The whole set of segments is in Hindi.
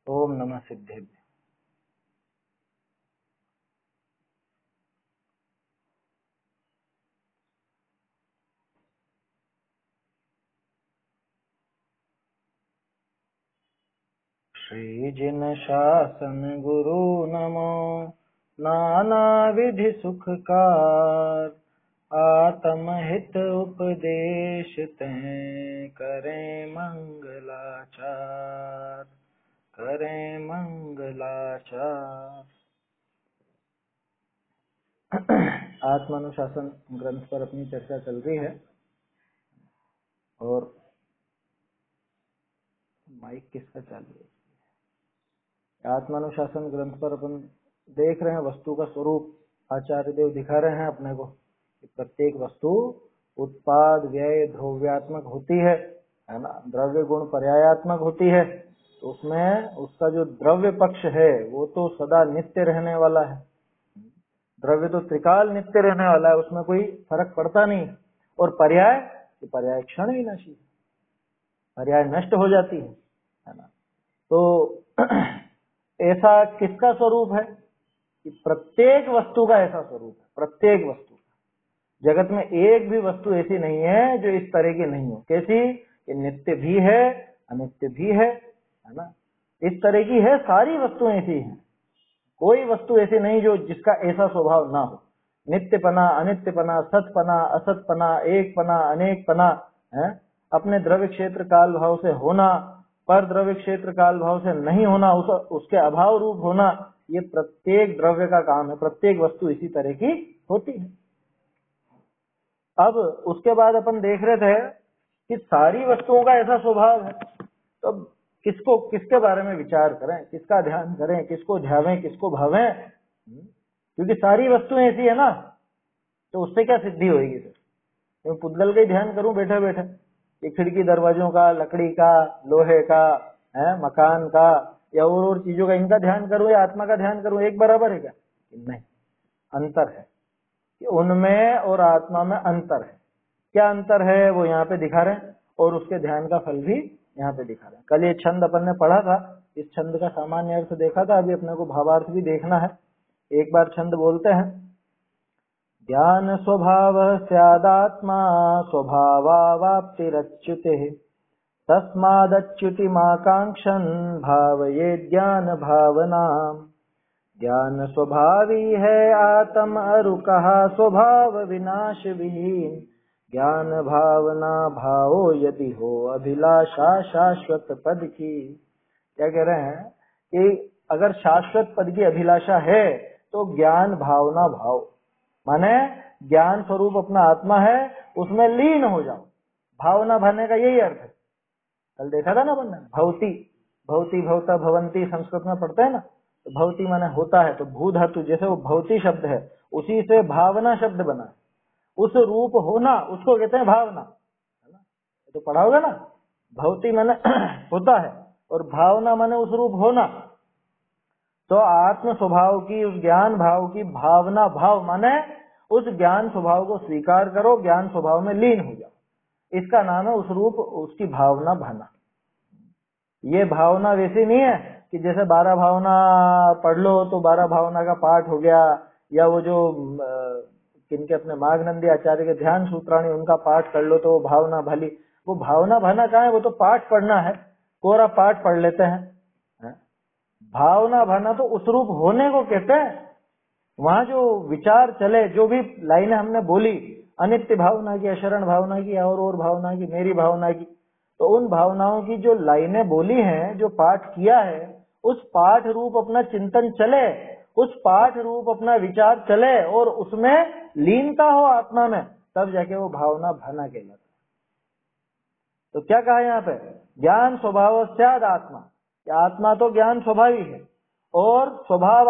ओम नमः सिद्धेभ्य। श्री जिन शासन गुरु नमो, नाना विधि सुखकार, आत्महित उपदेश तें करें मंगलाचार, करें मंगलाचार। आत्मानुशासन ग्रंथ पर अपनी चर्चा चल रही है और माइक किसका चालू है? आत्मानुशासन ग्रंथ पर अपन देख रहे हैं वस्तु का स्वरूप। आचार्य देव दिखा रहे हैं अपने को कि प्रत्येक वस्तु उत्पाद व्यय द्रव्यात्मक होती है ना। द्रव्य गुण पर्यायात्मक होती है, तो उसमें उसका जो द्रव्य पक्ष है वो तो सदा नित्य रहने वाला है। द्रव्य तो त्रिकाल नित्य रहने वाला है, उसमें कोई फर्क पड़ता नहीं। और पर्याय क्षण विनाशी, पर्याय नष्ट हो जाती है ना। तो ऐसा किसका स्वरूप है कि प्रत्येक वस्तु का ऐसा स्वरूप है। प्रत्येक वस्तु, जगत में एक भी वस्तु ऐसी नहीं है जो इस तरह की नहीं हो। कैसी? ये नित्य भी है, अनित्य भी है ना। इस तरह की है, सारी वस्तुएं ऐसी हैं। कोई वस्तु ऐसी नहीं जो जिसका ऐसा स्वभाव ना हो। नित्यपना, अनित्यपना, सतपना, असतपना, एकपना, अनेकपना है। अपने द्रव्य क्षेत्र काल भाव से होना, पर द्रव्य क्षेत्र काल भाव से नहीं होना, उसके अभाव रूप होना, ये प्रत्येक द्रव्य का काम है। प्रत्येक वस्तु इसी तरह की होती है। अब उसके बाद अपन देख रहे थे कि सारी वस्तुओं का ऐसा स्वभाव है, तो किसके बारे में विचार करें, किसका ध्यान करें, किसको ध्यावें, किसको भावें? क्योंकि सारी वस्तुएं ऐसी है ना, तो उससे क्या सिद्धि होगी? फिर मैं पुद्गल का ही ध्यान करूं बैठे बैठे, ये खिड़की दरवाजों का, लकड़ी का, लोहे का है, मकान का या और चीजों का, इनका ध्यान करूं या आत्मा का ध्यान करूं, एक बराबर है क्या? नहीं, अंतर है कि उनमें और आत्मा में अंतर है। क्या अंतर है वो यहाँ पे दिखा रहे हैं और उसके ध्यान का फल भी यहाँ पे दिखा रहे हैं। कल ये छंद अपन ने पढ़ा था, इस छंद का सामान्य अर्थ देखा था, अभी अपने को भावार्थ भी देखना है। एक बार छंद बोलते हैं। ज्ञान स्वभाव स्यादात्मा स्वभावावाप्तिरच्युते, तस्मादच्युतिमाकांक्षन् भावये ज्ञान भावनाम्। ज्ञान स्वभावी है आत्म अरुकः स्वभाव विनाश विहीन, ज्ञान भावना भावो यदि हो अभिलाषा शाश्वत पद की। क्या कह रहे हैं कि अगर शाश्वत पद की अभिलाषा है तो ज्ञान भावना भाव, माने ज्ञान स्वरूप अपना आत्मा है, उसमें लीन हो जाओ। भावना भरने का यही अर्थ है। कल देखा था ना बनना, भवती भवती भवता भवंती संस्कृत में पढ़ते हैं ना। तो भवती माने होता है, तो भू धातु जैसे वो भवती शब्द है, उसी से भावना शब्द बना है। उस रूप होना, उसको कहते हैं भावना, है ना। तो पढ़ा होगा ना, भवती माने होता है और भावना माने उस रूप होना। तो आत्म स्वभाव की, उस ज्ञान भाव की भावना, भाव माने उस ज्ञान स्वभाव को स्वीकार करो, ज्ञान स्वभाव में लीन हो जाओ। इसका नाम है उस रूप, उसकी भावना भाना। ये भावना वैसी नहीं है कि जैसे 12 भावना पढ़ लो तो 12 भावना का पाठ हो गया, या वो जो किनके अपने माघनंदी आचार्य के ध्यान सूत्राणी उनका पाठ कर लो तो वो भावना भली। वो भावना भाना कहाँ है? वो तो पाठ पढ़ना है, कोरा पाठ पढ़ लेते हैं। भावना भाना तो उस रूप होने को कहते हैं। वहां जो विचार चले, जो भी लाइनें हमने बोली, अनित्य भावना की, अशरण भावना की, और भावना की, मेरी भावना की, तो उन भावनाओं की जो लाइनें बोली हैं, जो पाठ किया है, उस पाठ रूप अपना चिंतन चले, उस पाठ रूप अपना विचार चले और उसमें लीनता हो आत्मा में, तब जाके वो भावना भाना कहलाता है। तो क्या कहा यहाँ पे? ज्ञान स्वभाव स्याद आत्मा, आत्मा तो ज्ञान स्वभावी है और स्वभाव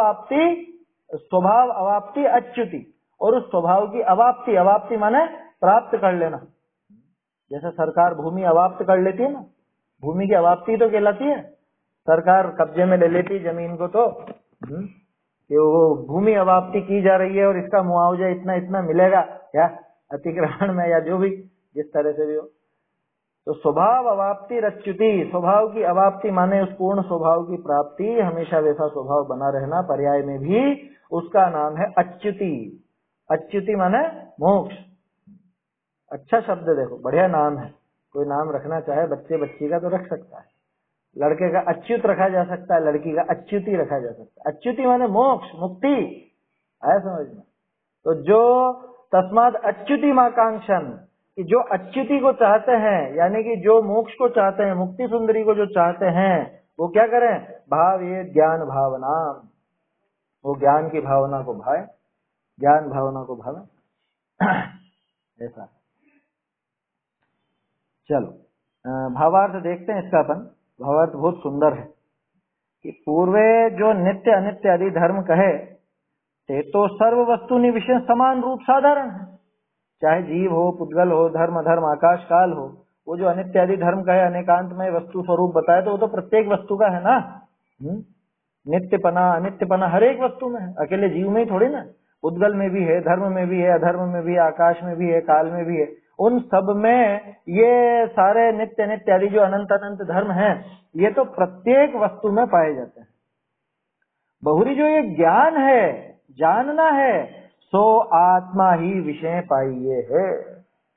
अवाप्ति अच्युति, और उस स्वभाव की अवाप्ति, अवाप्ति माने प्राप्त कर लेना। जैसे सरकार भूमि अवाप्त कर लेती है ना, भूमि की अवाप्ति तो कहलाती है। सरकार कब्जे में ले लेती जमीन को, तो कि वो भूमि अवाप्ति की जा रही है और इसका मुआवजा इतना इतना मिलेगा, क्या अतिक्रमण में या जो भी जिस तरह से भी हो। तो स्वभाव अवाप्ति रच्युति, स्वभाव की अवाप्ति माने उस पूर्ण स्वभाव की प्राप्ति, हमेशा वैसा स्वभाव बना रहना, पर्याय में भी उसका नाम है अच्युति। अच्युति माने मोक्ष। अच्छा शब्द देखो, बढ़िया नाम है। कोई नाम रखना चाहे बच्चे बच्ची का तो रख सकता है। लड़के का अच्युत रखा जा सकता है, लड़की का अच्युति रखा जा सकता है। अच्युति माने मोक्ष, मुक्ति, आया समझ में। तो जो तस्माद अच्युति माकांक्षन, कि जो अच्युति को चाहते हैं, यानी कि जो मोक्ष को चाहते हैं, मुक्ति सुंदरी को जो चाहते हैं, वो क्या करें? भाव ये ज्ञान भावना, वो ज्ञान की भावना को भावे, ज्ञान भावना को भावे। ऐसा। चलो भावार्थ देखते हैं इसका अपन। भावार्थ बहुत सुंदर है कि पूर्वे जो नित्य अनित्य आदि धर्म कहे ते तो सर्व वस्तुनि विषय समान रूप साधारण है। चाहे जीव हो, पुद्गल हो, धर्म अधर्म, आकाश काल हो, वो जो अनित्य आदि धर्म कहे, अनेकांत में वस्तु स्वरूप बताए, तो वो तो प्रत्येक वस्तु का है ना। नित्यपना अनित्यपना हर एक वस्तु में है, अकेले जीव में ही थोड़ी ना। पुद्गल में भी है, धर्म में भी है, अधर्म में भी है, आकाश में भी है, काल में भी है। उन सब में ये सारे नित्य नित्य आदि जो अनंत अनंत धर्म हैं, ये तो प्रत्येक वस्तु में पाए जाते हैं। बहुरी जो ये ज्ञान है, जानना है, सो आत्मा ही विषय पाइये है।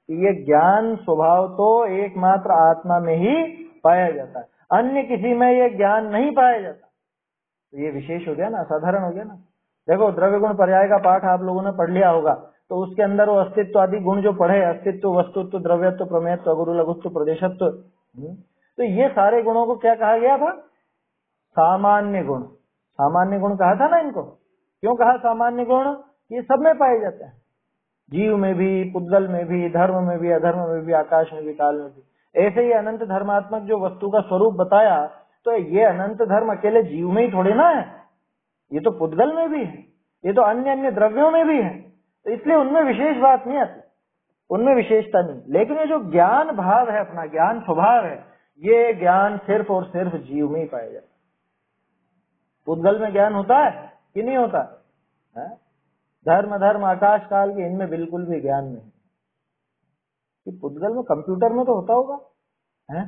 ये ज्ञान स्वभाव तो एकमात्र आत्मा में ही पाया जाता है, अन्य किसी में ये ज्ञान नहीं पाया जाता। तो ये विशेष हो गया ना, असाधारण हो गया ना। देखो द्रव्य गुण पर्याय का पाठ आप लोगों ने पढ़ लिया होगा, तो उसके अंदर वो अस्तित्व आदि गुण जो पढ़े, अस्तित्व, वस्तुत्व, द्रव्यत्व, प्रमेयत्व, अगुरु लघुत्व, प्रदेशत्व, तो ये सारे गुणों को क्या कहा गया था? सामान्य गुण। सामान्य गुण कहा था ना इनको। क्यों कहा सामान्य गुण? ये सब में पाए जाते हैं, जीव में भी, पुद्गल में भी, धर्म में भी, अधर्म में भी, आकाश में भी, काल में भी। ऐसे ही अनंत धर्मात्मक जो वस्तु का स्वरूप बताया, तो ये अनंत धर्म अकेले जीव में ही थोड़ी ना है, ये तो पुद्गल में भी है, ये तो अन्य अन्य द्रव्यों में भी है। तो इसलिए उनमें विशेष बात नहीं आती, उनमें विशेषता नहीं। लेकिन ये जो ज्ञान भाव है, अपना ज्ञान स्वभाव है, ये ज्ञान सिर्फ और सिर्फ जीव में ही पाया जाता है। पुद्गल में ज्ञान होता है कि नहीं होता है? धर्म धर्म आकाश काल के इनमें बिल्कुल भी ज्ञान नहीं। कि पुद्गल में, कंप्यूटर में तो होता होगा है,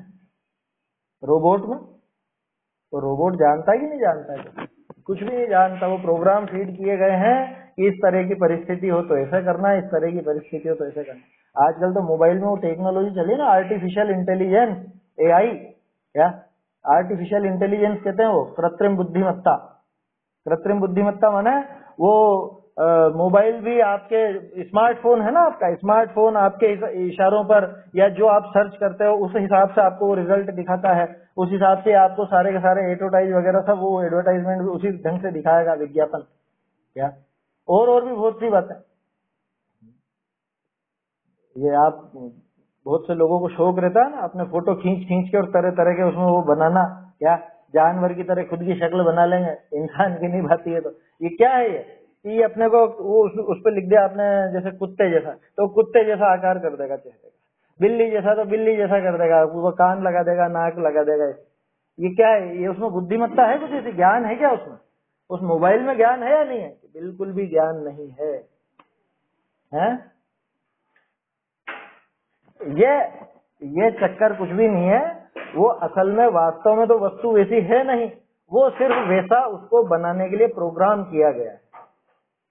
रोबोट में तो रोबोट जानता है कि नहीं जानता है? कुछ भी नहीं जानता। वो प्रोग्राम फीड किए गए हैं कि इस तरह की परिस्थिति हो तो ऐसा करना है, इस तरह की परिस्थिति हो तो ऐसा करना। आजकल तो मोबाइल में वो टेक्नोलॉजी चली ना, आर्टिफिशियल इंटेलिजेंस, AI। क्या आर्टिफिशियल इंटेलिजेंस कहते हैं? वो कृत्रिम बुद्धिमत्ता। कृत्रिम बुद्धिमत्ता माने वो मोबाइल भी आपके, स्मार्टफोन है ना आपका, स्मार्टफोन आपके इशारों पर या जो आप सर्च करते हो उस हिसाब से आपको वो रिजल्ट दिखाता है। उस हिसाब से आपको सारे के सारे एडवर्टाइज वगैरह सब, वो एडवर्टाइजमेंट भी उसी ढंग से दिखाएगा, विज्ञापन। क्या और भी बहुत सी बातें। ये आप, बहुत से लोगों को शौक रहता है ना अपने फोटो खींच खींच के और तरह तरह के उसमें वो बनाना, क्या जानवर की तरह खुद की शक्ल बना लेंगे, इंसान की नहीं भाती है। तो ये क्या है? ये अपने को वो उस पर लिख दिया आपने, जैसे कुत्ते जैसा, तो कुत्ते जैसा आकार कर देगा चेहरे का, बिल्ली जैसा तो बिल्ली जैसा कर देगा, वो कान लगा देगा, नाक लगा देगा। ये क्या है? ये उसमें बुद्धिमत्ता है? कुछ ऐसी ज्ञान है क्या उसमें? उस मोबाइल में ज्ञान है या नहीं है? बिल्कुल भी ज्ञान नहीं है, हैं? ये चक्कर कुछ भी नहीं है। वो असल में वास्तव में तो वस्तु वैसी है नहीं, वो सिर्फ वैसा उसको बनाने के लिए प्रोग्राम किया गया है।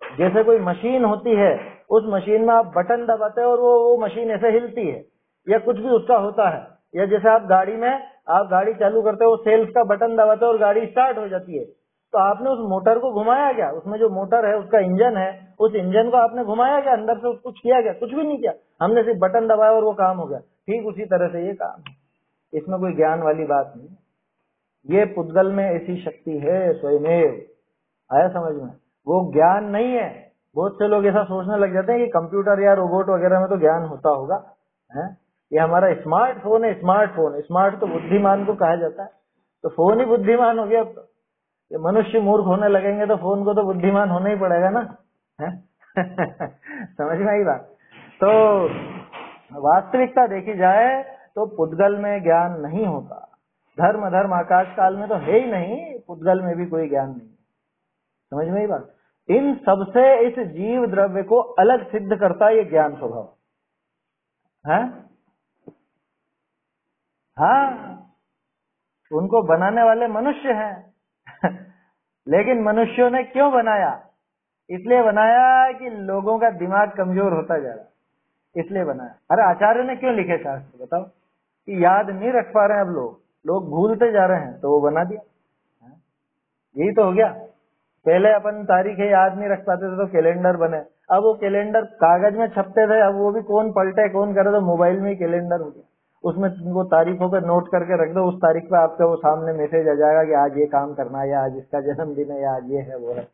जैसे कोई मशीन होती है, उस मशीन में आप बटन दबाते हैं और वो मशीन ऐसे हिलती है, या कुछ भी उसका होता है। या जैसे आप गाड़ी में, आप गाड़ी चालू करते हो, सेल्स का बटन दबाते हो और गाड़ी स्टार्ट हो जाती है, तो आपने उस मोटर को घुमाया क्या? उसमें जो मोटर है, उसका इंजन है, उस इंजन को आपने घुमाया क्या? अंदर से कुछ किया क्या? कुछ भी नहीं किया, हमने सिर्फ बटन दबाया और वो काम हो गया। ठीक उसी तरह से ये काम है, इसमें कोई ज्ञान वाली बात नहीं। ये पुद्गल में ऐसी शक्ति है स्वयमेव, आया समझ में? वो ज्ञान नहीं है। बहुत से लोग ऐसा सोचने लग जाते हैं कि कंप्यूटर या रोबोट वगैरह में तो ज्ञान होता होगा, है? ये हमारा स्मार्टफोन है, स्मार्टफोन, स्मार्ट तो बुद्धिमान को कहा जाता है, तो फोन ही बुद्धिमान हो गया। तो ये मनुष्य मूर्ख होने लगेंगे तो फोन को तो बुद्धिमान होना ही पड़ेगा ना, है? समझ में आई बात? तो वास्तविकता देखी जाए तो पुद्गल में ज्ञान नहीं होता। धर्म धर्म आकाश काल में तो है ही नहीं, पुद्गल में भी कोई ज्ञान नहीं। समझ में आई बात? इन सबसे इस जीव द्रव्य को अलग सिद्ध करता है ये ज्ञान स्वभाव, है? हाँ, उनको बनाने वाले मनुष्य हैं। लेकिन मनुष्यों ने क्यों बनाया? इसलिए बनाया कि लोगों का दिमाग कमजोर होता जा रहा, इसलिए बनाया। अरे आचार्य ने क्यों लिखे शास्त्र बताओ? कि याद नहीं रख पा रहे हैं अब लोग भूलते जा रहे हैं, तो वो बना दिया। यही तो हो गया। पहले अपन तारीखें याद नहीं रख पाते थे तो कैलेंडर बने। अब वो कैलेंडर कागज में छपते थे, अब वो भी कौन पलटे कौन करे, तो मोबाइल में ही कैलेंडर हो गया। उसमें वो तारीखों पे नोट करके रख दो, उस तारीख पे आपका वो सामने मैसेज आ जाएगा कि आज ये काम करना है, या आज इसका जन्मदिन है, या आज ये है वो है।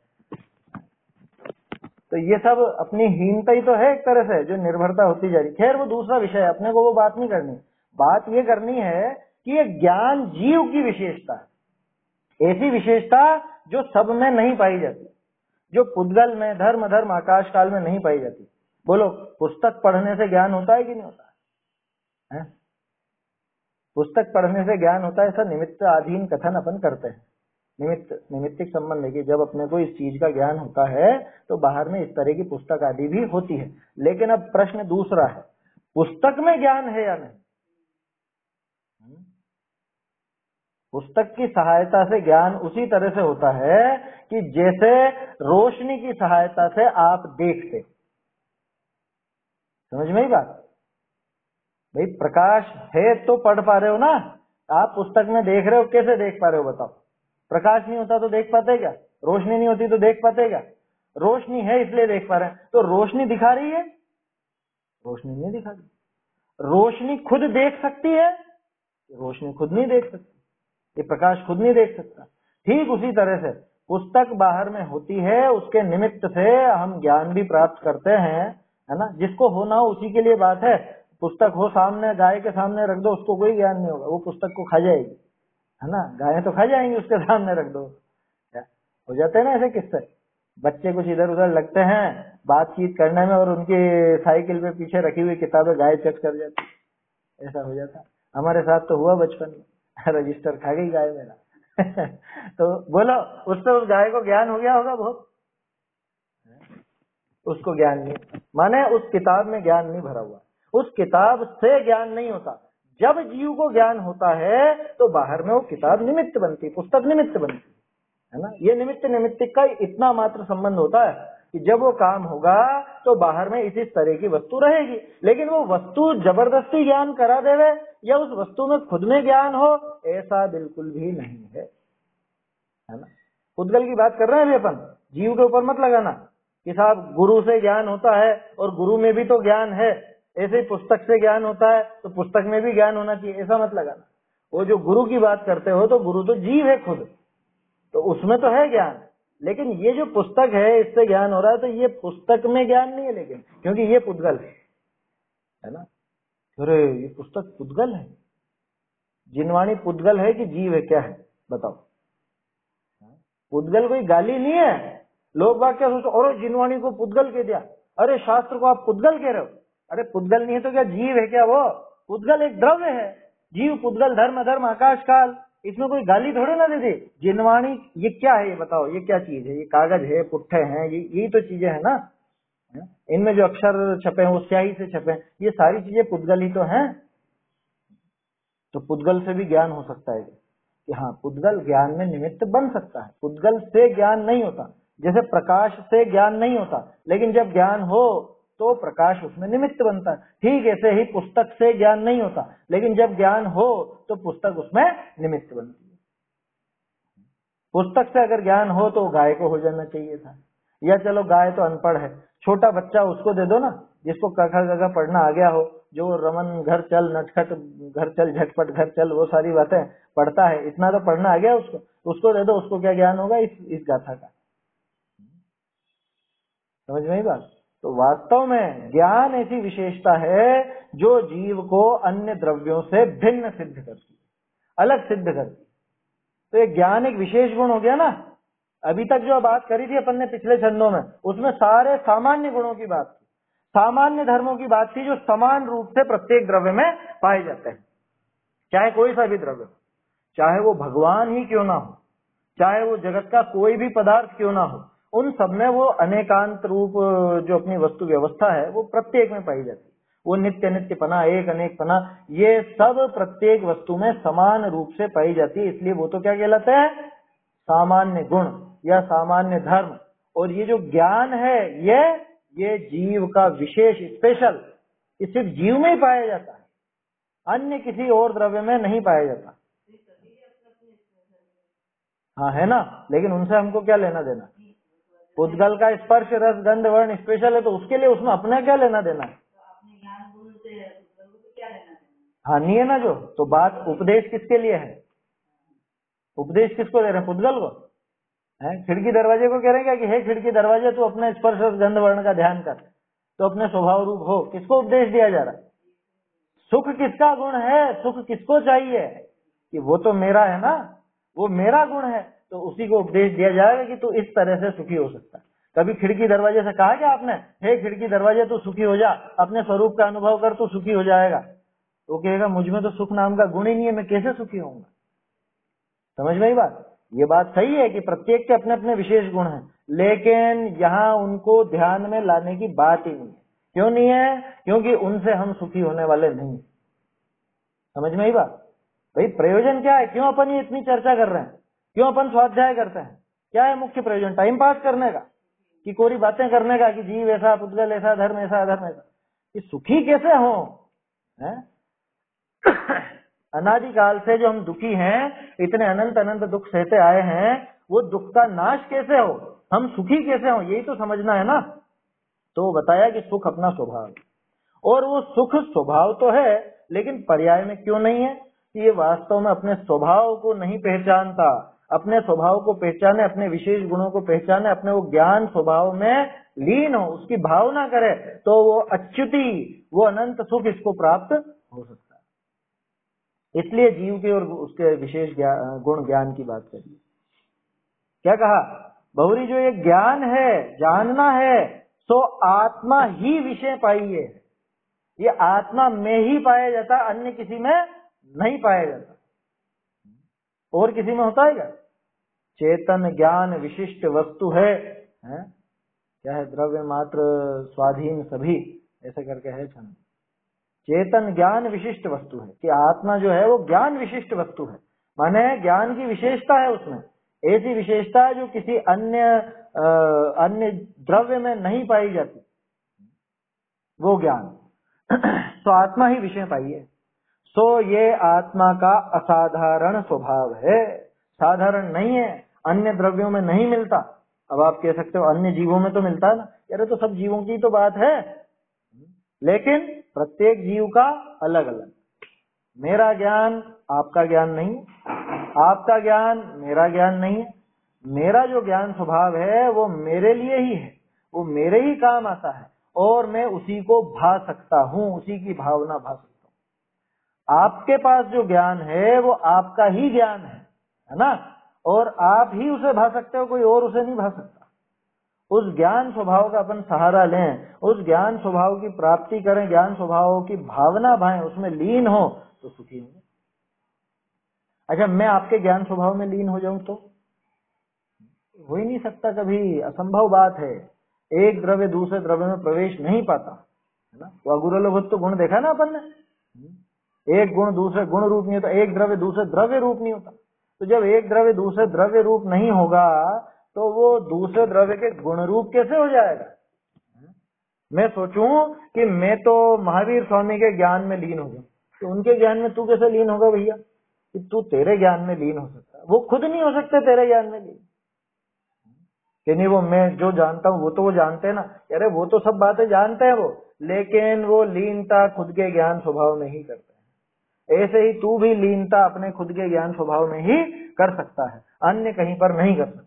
तो ये सब अपनी हीनता ही तो है एक तरह से, जो निर्भरता होती जा रही। खैर वो दूसरा विषय है, अपने को वो बात नहीं करनी। बात ये करनी है कि ये ज्ञान जीव की विशेषता है, ऐसी विशेषता जो सब में नहीं पाई जाती, जो पुद्गल में, धर्म आकाश काल में नहीं पाई जाती। बोलो, पुस्तक पढ़ने से ज्ञान होता है कि नहीं होता है? पुस्तक पढ़ने से ज्ञान होता है, ऐसा निमित्त अधीन कथन अपन करते हैं। निमित्तिक संबंध है कि जब अपने को इस चीज का ज्ञान होता है तो बाहर में इस तरह की पुस्तक आदि भी होती है। लेकिन अब प्रश्न दूसरा है, पुस्तक में ज्ञान है या नहीं? पुस्तक की सहायता से ज्ञान उसी तरह से होता है कि जैसे रोशनी की सहायता से आप देखते। समझ में ही बात? भाई प्रकाश है तो पढ़ पा रहे हो ना, आप पुस्तक में देख रहे हो, कैसे देख पा रहे हो बताओ? प्रकाश नहीं होता तो देख पाते क्या? रोशनी नहीं होती तो देख पाते क्या? रोशनी है इसलिए देख पा रहे हैं। तो रोशनी दिखा रही है? रोशनी नहीं दिखा रही। रोशनी खुद देख सकती है? रोशनी खुद नहीं देख सकती, ये प्रकाश खुद नहीं देख सकता। ठीक उसी तरह से पुस्तक बाहर में होती है, उसके निमित्त से हम ज्ञान भी प्राप्त करते हैं, है ना? जिसको होना हो उसी के लिए बात है। पुस्तक हो सामने, गाय के सामने रख दो, उसको कोई ज्ञान नहीं होगा, वो पुस्तक को खा जाएगी, है ना? गायें तो खा जाएंगी, उसके सामने रख दो। हो जाते हैं ना ऐसे किस्से। बच्चे कुछ इधर उधर लगते हैं बातचीत करने में, और उनकी साइकिल पे पीछे रखी हुई किताबें गाय चट कर जाती, ऐसा हो जाता। हमारे साथ तो हुआ बचपन में, रजिस्टर खा गई गाय मेरा। तो बोलो, उससे उस गाय को ज्ञान हो गया होगा बहुत? उसको ज्ञान नहीं, माने उस किताब में ज्ञान नहीं भरा हुआ, उस किताब से ज्ञान नहीं होता। जब जीव को ज्ञान होता है तो बाहर में वो किताब निमित्त बनती, पुस्तक निमित्त बनती, है ना? ये निमित्तिक का इतना मात्र संबंध होता है कि जब वो काम होगा तो बाहर में इसी तरह की वस्तु रहेगी। लेकिन वो वस्तु जबरदस्ती ज्ञान करा देवे या उस वस्तु में खुद में ज्ञान हो, ऐसा बिल्कुल भी नहीं है ना? पुद्गल की बात कर रहे हैं अभी अपन, जीव के ऊपर मत लगाना कि साहब गुरु से ज्ञान होता है और गुरु में भी तो ज्ञान है, ऐसे ही पुस्तक से ज्ञान होता है तो पुस्तक में भी ज्ञान होना चाहिए, ऐसा मत लगाना। वो जो गुरु की बात करते हो, तो गुरु तो जीव है खुद, तो उसमें तो है ज्ञान। लेकिन ये जो पुस्तक है, इससे ज्ञान हो रहा है, तो ये पुस्तक में ज्ञान नहीं है, लेकिन क्योंकि ये पुद्गल है ना? अरे ये पुस्तक पुद्गल है, जिनवाणी पुद्गल है कि जीव है, क्या है बताओ? पुद्गल कोई गाली नहीं है। लोग बात क्या सोचते, अरे जिनवाणी को पुद्गल कह दिया, अरे शास्त्र को आप पुद्गल कह रहे हो। अरे पुद्गल नहीं है तो क्या जीव है क्या? वो पुद्गल एक द्रव्य है। जीव, पुद्गल, धर्म आकाश काल, इसमें कोई गाली थोड़े ना दे दी। जिनवाणी ये क्या है, ये बताओ, ये क्या चीज है? ये कागज है, पुट्ठे हैं, यही तो चीजें है ना। इनमें जो अक्षर छपे हैं वो स्याही से छपे हैं, ये सारी चीजें पुद्गल ही तो हैं। तो पुद्गल से भी ज्ञान हो सकता है कि हाँ, पुद्गल ज्ञान में निमित्त बन सकता है। पुद्गल से ज्ञान नहीं होता, जैसे प्रकाश से ज्ञान नहीं होता, लेकिन जब ज्ञान हो तो प्रकाश उसमें निमित्त बनता है। ठीक ऐसे ही पुस्तक से ज्ञान नहीं होता, लेकिन जब ज्ञान हो तो पुस्तक उसमें निमित्त बनती है। पुस्तक से अगर ज्ञान हो तो गाय को हो जाना चाहिए था, या चलो गाय तो अनपढ़ है, छोटा बच्चा उसको दे दो ना, जिसको क ख ग घ पढ़ना आ गया हो, जो रमन घर चल, नटखट घर चल, झटपट घर चल, वो सारी बातें पढ़ता है, इतना तो पढ़ना आ गया उसको दे दो, उसको क्या ज्ञान होगा इस गाथा का? समझ में ही बात? तो वास्तव में ज्ञान ऐसी विशेषता है जो जीव को अन्य द्रव्यों से भिन्न सिद्ध करती है, अलग सिद्ध करती है। तो ये ज्ञान एक विशेष गुण हो गया ना। अभी तक जो बात करी थी अपन ने पिछले छंदों में, उसमें सारे सामान्य गुणों की बात थी, सामान्य धर्मों की बात थी, जो समान रूप से प्रत्येक द्रव्य में पाए जाते हैं। चाहे कोई सा भी द्रव्य, चाहे वो भगवान ही क्यों ना हो, चाहे वो जगत का कोई भी पदार्थ क्यों ना हो, उन सब में वो अनेकांत रूप जो अपनी वस्तु व्यवस्था है वो प्रत्येक में पाई जाती है। वो नित्य नित्यपना, एक अनेकपना, ये सब प्रत्येक वस्तु में समान रूप से पाई जाती है। इसलिए वो तो क्या कहलाते हैं, सामान्य गुण या सामान्य धर्म। और ये जो ज्ञान है ये जीव का विशेष स्पेशल, ये सिर्फ जीव में ही पाया जाता है, अन्य किसी और द्रव्य में नहीं पाया जाता। हाँ है ना, लेकिन उनसे हमको क्या लेना देना। उद्गल का स्पर्श रस गंध वर्ण स्पेशल है, तो उसके लिए उसमें अपना क्या लेना देना है। हानि है ना जो, तो बात उपदेश किसके लिए है, उपदेश किसको दे रहे हैं, पुद्गल को है। खिड़की दरवाजे को कह रहे हैं कि हे खिड़की दरवाजे तू अपने स्पर्श रस गंध वर्ण का ध्यान कर, तो अपने स्वभाव रूप हो। किसको उपदेश दिया जा रहा है, सुख किसका गुण है, सुख किसको चाहिए, कि वो तो मेरा है ना, वो मेरा गुण है, तो उसी को उपदेश दिया जाएगा कि तू इस तरह से सुखी हो सकता है। कभी खिड़की दरवाजे से कहा क्या आपने, हे खिड़की दरवाजे तू सुखी हो जा, अपने स्वरूप का अनुभव कर, तू सुखी हो जाएगा। तो कहेगा मुझ में तो सुख नाम का गुण ही नहीं है, मैं कैसे सुखी होऊंगा। समझ में ही बात। ये बात सही है कि प्रत्येक के अपने अपने विशेष गुण हैं, लेकिन यहाँ उनको ध्यान में लाने की बात ही नहीं है। क्यों नहीं है, क्योंकि उनसे हम सुखी होने वाले नहीं। समझ में ही बात। भाई प्रयोजन क्या है, क्यों अपन ये इतनी चर्चा कर रहे हैं, क्यों अपन स्वाध्याय करते हैं, क्या है मुख्य प्रयोजन, टाइम पास करने का कि कोरी बातें करने का, कि जीव ऐसा, पुद्गल ऐसा, धर्म ऐसा, अधर्म ऐसा, कि सुखी कैसे हो है? अनादिकाल से जो हम दुखी हैं, इतने अनंत अनंत दुख सहते आए हैं, वो दुख का नाश कैसे हो, हम सुखी कैसे हो, यही तो समझना है ना। तो बताया कि सुख अपना स्वभाव, और वो सुख स्वभाव तो है, लेकिन पर्याय में क्यों नहीं है, कि ये वास्तव में अपने स्वभाव को नहीं पहचानता। अपने स्वभाव को पहचाने, अपने विशेष गुणों को पहचाने, अपने वो ज्ञान स्वभाव में लीन हो, उसकी भावना करे, तो वो अच्युति, वो अनंत सुख इसको प्राप्त हो सकता है। इसलिए जीव के और उसके विशेष गुण ज्ञान की बात करिए। क्या कहा, बहुरी जो ये ज्ञान है, जानना है, सो आत्मा ही विषय पाइए, ये आत्मा में ही पाया जाता, अन्य किसी में नहीं पाया जाता। और किसी में होता है क्या। चेतन ज्ञान विशिष्ट वस्तु है, क्या है, द्रव्य मात्र स्वाधीन सभी, ऐसे करके है छंद। चेतन ज्ञान विशिष्ट वस्तु है, कि आत्मा जो है वो ज्ञान विशिष्ट वस्तु है, माने ज्ञान की विशेषता है उसमें, ऐसी विशेषता है जो किसी अन्य द्रव्य में नहीं पाई जाती, वो ज्ञान। तो आत्मा ही विषय पाइए। सो ये आत्मा का असाधारण स्वभाव है, साधारण नहीं है, अन्य द्रव्यों में नहीं मिलता। अब आप कह सकते हो अन्य जीवों में तो मिलता है ना, अरे तो सब जीवों की तो बात है, लेकिन प्रत्येक जीव का अलग अलग। मेरा ज्ञान आपका ज्ञान नहीं, आपका ज्ञान मेरा ज्ञान नहीं है। मेरा जो ज्ञान स्वभाव है वो मेरे लिए ही है, वो मेरे ही काम आता है, और मैं उसी को भा सकता हूँ, उसी की भावना भा सकता हूँ। आपके पास जो ज्ञान है वो आपका ही ज्ञान है ना, और आप ही उसे भा सकते हो, कोई और उसे नहीं भा सकता। उस ज्ञान स्वभाव का अपन सहारा लें, उस ज्ञान स्वभाव की प्राप्ति करें, ज्ञान स्वभाव की भावना भाएं, उसमें लीन हो तो सुखी होंगे। अच्छा, मैं आपके ज्ञान स्वभाव में लीन हो जाऊं तो हो ही नहीं सकता, कभी असंभव बात है। एक द्रव्य दूसरे द्रव्य में प्रवेश नहीं पाता, है ना। वो अगुरलोभत तो गुण देखा ना अपन ने, एक गुण दूसरे गुण रूप नहीं होता, एक द्रव्य दूसरे द्रव्य रूप नहीं होता। तो जब एक द्रव्य दूसरे द्रव्य रूप नहीं होगा तो वो दूसरे द्रव्य के गुण रूप कैसे हो जाएगा। मैं सोचूं कि मैं तो महावीर स्वामी के ज्ञान में लीन हो जाऊं, तो उनके ज्ञान में तू कैसे लीन होगा भैया, कि तू तेरे ज्ञान में लीन हो सकता है, वो खुद नहीं हो सकते तेरे ज्ञान में लीन। कि नहीं, वो मैं जो जानता हूँ वो तो वो जानते हैं ना, अरे वो तो सब बातें जानते हैं वो, लेकिन वो लीनता खुद के ज्ञान स्वभाव में ही करते हैं। ऐसे ही तू भी लीनता अपने खुद के ज्ञान स्वभाव में ही कर सकता है, अन्य कहीं पर नहीं कर सकता।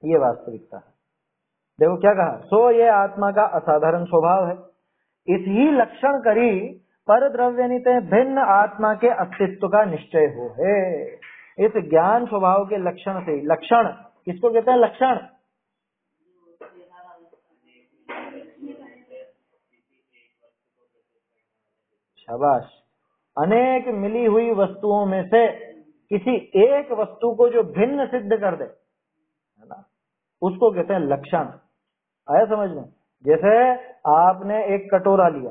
ये वास्तविकता है। देखो क्या कहा, सो ये आत्मा का असाधारण स्वभाव है, इसी लक्षण करी पर द्रव्यनित भिन्न आत्मा के अस्तित्व का निश्चय हो है। इस ज्ञान स्वभाव के लक्षण से, लक्षण किसको कहते हैं, लक्षण, शाबाश, अनेक मिली हुई वस्तुओं में से किसी एक वस्तु को जो भिन्न सिद्ध कर दे, है ना, उसको कहते हैं लक्षण। आया समझ में। जैसे आपने एक कटोरा लिया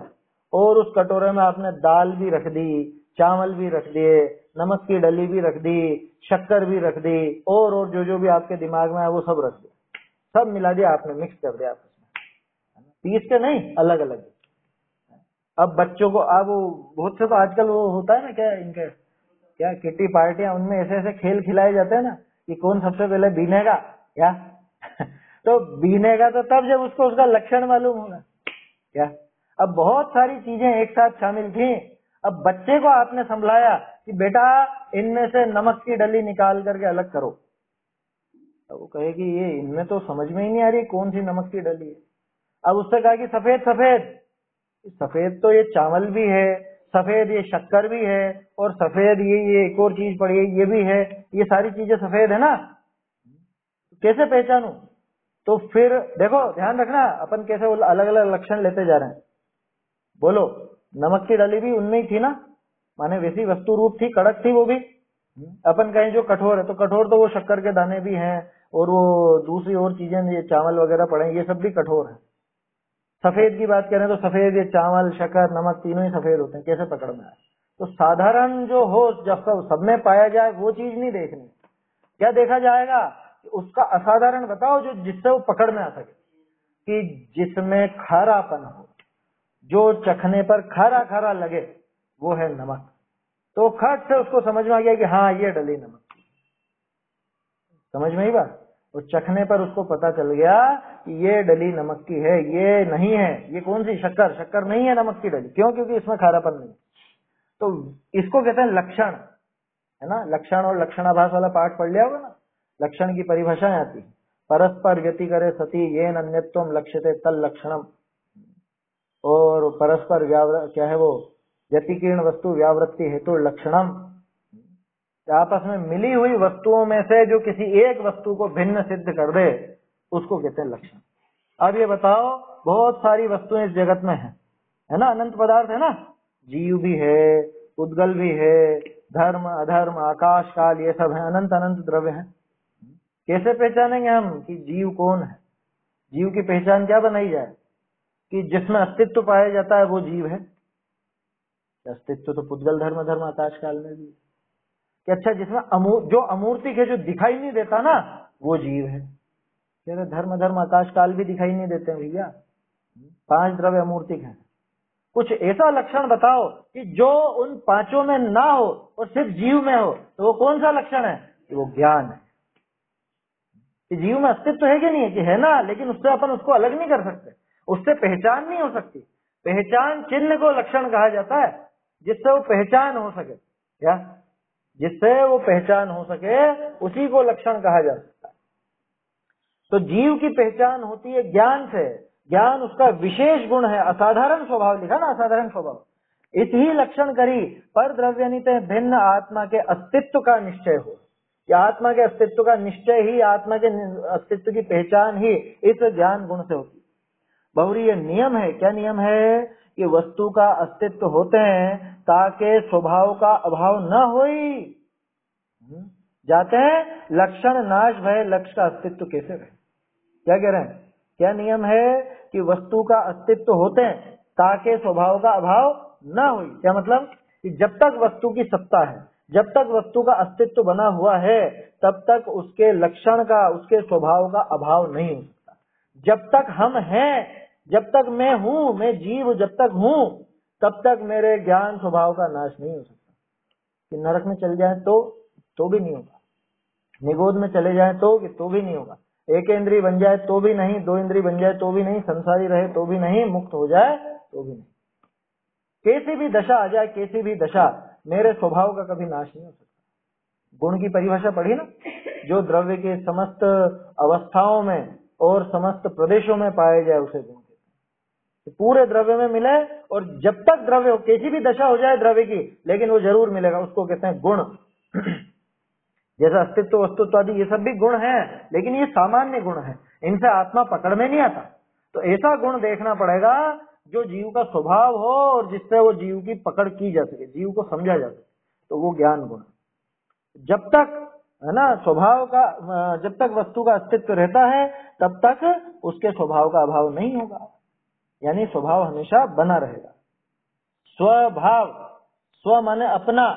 और उस कटोरे में आपने दाल भी रख दी, चावल भी रख दिए, नमक की डली भी रख दी, शक्कर भी रख दी, और जो भी आपके दिमाग में है वो सब रख दिया, सब मिला दिया आपने, मिक्स कर दिया आपस में, पीस के नहीं, अलग अलग। अब बच्चों को, अब बहुत से तो आजकल वो होता है ना, क्या इनके क्या किटी पार्टियां, उनमें ऐसे ऐसे खेल खिलाए जाते हैं ना कि कौन सबसे पहले बीनेगा क्या तो बीनेगा तो तब जब उसको उसका लक्षण मालूम होगा क्या। अब बहुत सारी चीजें एक साथ शामिल थी। अब बच्चे को आपने समझाया कि बेटा इनमें से नमक की डली निकाल करके अलग करो, तो वो कहेगी ये इनमें तो समझ में ही नहीं आ रही कौन सी नमक की डली है। अब उससे कहा कि सफेद सफेद, सफेद तो ये चावल भी है, सफेद ये शक्कर भी है, और सफेद ये एक और चीज पड़ी है ये भी है, ये सारी चीजें सफेद है ना, कैसे पहचानूं। तो फिर देखो ध्यान रखना अपन कैसे अलग अलग लक्षण लेते जा रहे हैं। बोलो, नमक की डली भी उनमें ही थी ना, माने वैसी वस्तु रूप थी, कड़क थी वो भी। अपन कहें जो कठोर है, तो कठोर तो वो शक्कर के दाने भी हैं, और वो दूसरी और चीजें ये चावल वगैरह पड़े, ये सब भी कठोर है। सफेद की बात करें तो सफेद ये चावल शक्कर नमक तीनों ही सफेद होते हैं, कैसे पकड़ में आए। तो साधारण जो हो जब सब में पाया जाए वो चीज नहीं देखनी, क्या देखा जाएगा, उसका असाधारण बताओ जो जिससे वो पकड़ में आ सके, कि जिसमें खारापन हो, जो चखने पर खारा खारा लगे, वो है नमक। तो खट से उसको समझ में आ गया कि हाँ ये डली नमक, समझ में ही बात। और चखने पर उसको पता चल गया कि ये डली नमक की है, ये नहीं है, ये कौन सी शक्कर, शक्कर नहीं है नमक की डली, क्यों, क्योंकि इसमें खारापन नहीं। तो इसको कहते हैं लक्षण, है ना। लक्षण और लक्षणाभास वाला पाठ पढ़ लिया होगा ना, लक्षण की परिभाषाएं आती है, परस्पर व्यति करे सती ये अन्यत्वम लक्ष्यते तल लक्षणम, और परस्पर क्या है वो, व्यतिकीर्ण वस्तु व्यावृत्ति हेतु लक्षणम, आपस में मिली हुई वस्तुओं में से जो किसी एक वस्तु को भिन्न सिद्ध कर दे उसको कहते हैं लक्षण। अब ये बताओ, बहुत सारी वस्तुएं इस जगत में है ना, अनंत पदार्थ है ना, जीव भी है, उद्गल भी है, धर्म अधर्म आकाश काल ये सब है, अनंत अनंत द्रव्य हैं। कैसे पहचानेंगे हम कि जीव कौन है। जीव की पहचान क्या बनाई जाए, कि जिसमें अस्तित्व पाया जाता है वो जीव है। अस्तित्व तो पुद्गल धर्म धर्म आकाश काल में भी, कि अच्छा जिसमें जो अमूर्तिक है, जो दिखाई नहीं देता ना, वो जीव है। कह धर्म धर्म आकाश काल भी दिखाई नहीं देते भैया, 5 द्रव्य अमूर्तिक हैं। कुछ ऐसा लक्षण बताओ कि जो उन 5 में ना हो और सिर्फ जीव में हो, तो वो कौन सा लक्षण है, कि वो ज्ञान है। कि जीव में अस्तित्व है कि नहीं है, कि है ना, लेकिन उससे अपन उसको अलग नहीं कर सकते, उससे पहचान नहीं हो सकती। पहचान चिन्ह को लक्षण कहा जाता है, जिससे वो पहचान हो सके, क्या, जिससे वो पहचान हो सके उसी को लक्षण कहा जा सकता है। तो जीव की पहचान होती है ज्ञान से, ज्ञान उसका विशेष गुण है, असाधारण स्वभाव लिखा ना, असाधारण स्वभाव। इस ही लक्षण करी पर द्रव्यनित भिन्न आत्मा के अस्तित्व का निश्चय हो, या आत्मा के अस्तित्व का निश्चय ही, आत्मा के अस्तित्व की पहचान ही इस ज्ञान गुण से होती है। बहुरी ये नियम है, क्या नियम है, कि वस्तु का अस्तित्व होते हैं ताकि स्वभाव का अभाव न होई, जाते हैं लक्षण नाश भय लक्ष्य का अस्तित्व कैसे रहे। क्या कह रहे हैं, क्या नियम है, कि वस्तु का अस्तित्व होते हैं ताकि स्वभाव का अभाव न हो। क्या मतलब, कि जब तक वस्तु की सत्ता है, जब तक वस्तु का अस्तित्व बना हुआ है, तब तक उसके लक्षण का, उसके स्वभाव का अभाव नहीं हो सकता। जब तक हम हैं, जब तक मैं हूं, मैं जीव जब तक हूं, तब तक मेरे ज्ञान स्वभाव का नाश नहीं हो सकता। कि नरक में चल जाए तो भी नहीं होगा, निगोद में चले जाए तो भी नहीं होगा, एक इंद्री बन जाए तो भी नहीं, 2 इंद्री बन जाए तो भी नहीं, संसारी रहे तो भी नहीं, मुक्त हो जाए तो भी नहीं। कैसी भी दशा आ जाए, कैसी भी दशा, मेरे स्वभाव का कभी नाश नहीं हो सकता। गुण की परिभाषा पढ़ी ना, जो द्रव्य के समस्त अवस्थाओं में और समस्त प्रदेशों में पाए जाए उसे गुण कहते हैं। पूरे द्रव्य में मिले, और जब तक द्रव्य हो, कैसी भी दशा हो जाए द्रव्य की, लेकिन वो जरूर मिलेगा, उसको कहते हैं गुण। जैसा अस्तित्व वस्तुत्व आदि ये सब भी गुण हैं, लेकिन ये सामान्य गुण है, इनसे आत्मा पकड़ में नहीं आता। तो ऐसा गुण देखना पड़ेगा जो जीव का स्वभाव हो और जिससे वो जीव की पकड़ की जा सके, जीव को समझा जा सके, तो वो ज्ञान गुण। जब तक है ना स्वभाव का, जब तक वस्तु का अस्तित्व रहता है तब तक उसके स्वभाव का अभाव नहीं होगा, यानी स्वभाव हमेशा बना रहेगा। स्वभाव, स्व माने अपना,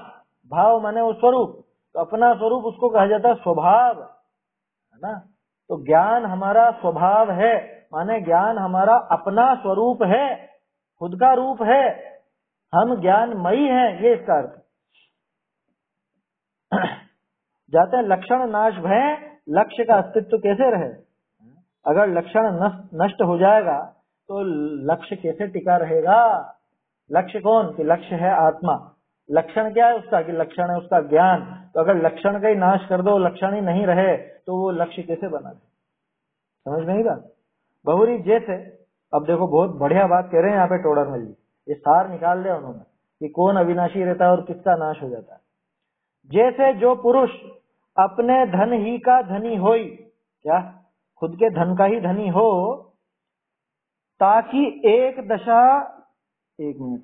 भाव माने वो स्वरूप, तो अपना स्वरूप उसको कहा जाता है स्वभाव, है ना। तो ज्ञान हमारा स्वभाव है, माने ज्ञान हमारा अपना स्वरूप है, खुद का रूप है, हम ज्ञानमयी हैं, ये इसका अर्थ। जाते हैं लक्षण नाश भय, लक्ष्य का अस्तित्व कैसे रहे। अगर लक्षण नष्ट हो जाएगा तो लक्ष्य कैसे टिका रहेगा। लक्ष्य कौन, कि लक्ष्य है आत्मा। लक्षण क्या है उसका, कि लक्षण है उसका ज्ञान। तो अगर लक्षण का ही नाश कर दो, लक्षण ही नहीं रहे, तो वो लक्ष्य कैसे बना रहे। समझ में ही बात। बहुरी जैसे, अब देखो बहुत बढ़िया बात कह रहे हैं यहाँ पे टोडरमल जी, ये सार निकाल दिया उन्होंने कि कौन अविनाशी रहता है और किसका नाश हो जाता है। जैसे जो पुरुष अपने धन ही का धनी होई, क्या खुद के धन का ही धनी हो, ताकि एक दशा, एक मिनट,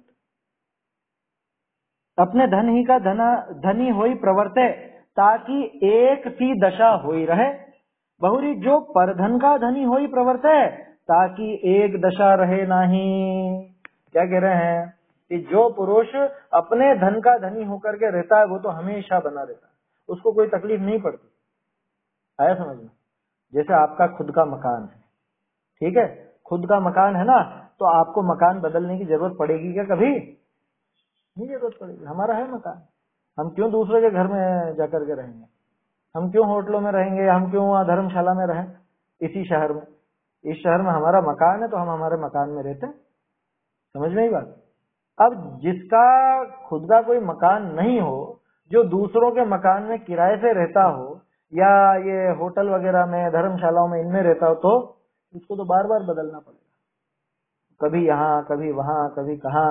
अपने धन ही का धनी होई प्रवर्ते, ताकि एक सी दशा होई रहे। बहुरी जो परधन का धनी होई प्रवर्ते, ताकि एक दशा रहे नहीं। क्या कह रहे हैं कि जो पुरुष अपने धन का धनी होकर के रहता है वो तो हमेशा बना रहता है, उसको कोई तकलीफ नहीं पड़ती। आया समझ में। जैसे आपका खुद का मकान है, ठीक है, खुद का मकान है ना, तो आपको मकान बदलने की जरूरत पड़ेगी क्या, कभी नहीं जरूरत पड़ेगी। हमारा है मकान, हम क्यों दूसरे के घर में जाकर के रहेंगे, हम क्यों होटलों में रहेंगे, हम क्यों वहां धर्मशाला में रहें। इसी शहर में, इस शहर में हमारा मकान है तो हम हमारे मकान में रहते हैं। समझ में ही बात। अब जिसका खुद का कोई मकान नहीं हो, जो दूसरों के मकान में किराए से रहता हो, या ये होटल वगैरह में धर्मशालाओं में इनमें रहता हो, तो उसको तो बार बार बदलना पड़ेगा, कभी यहाँ कभी वहां कभी कहाँ,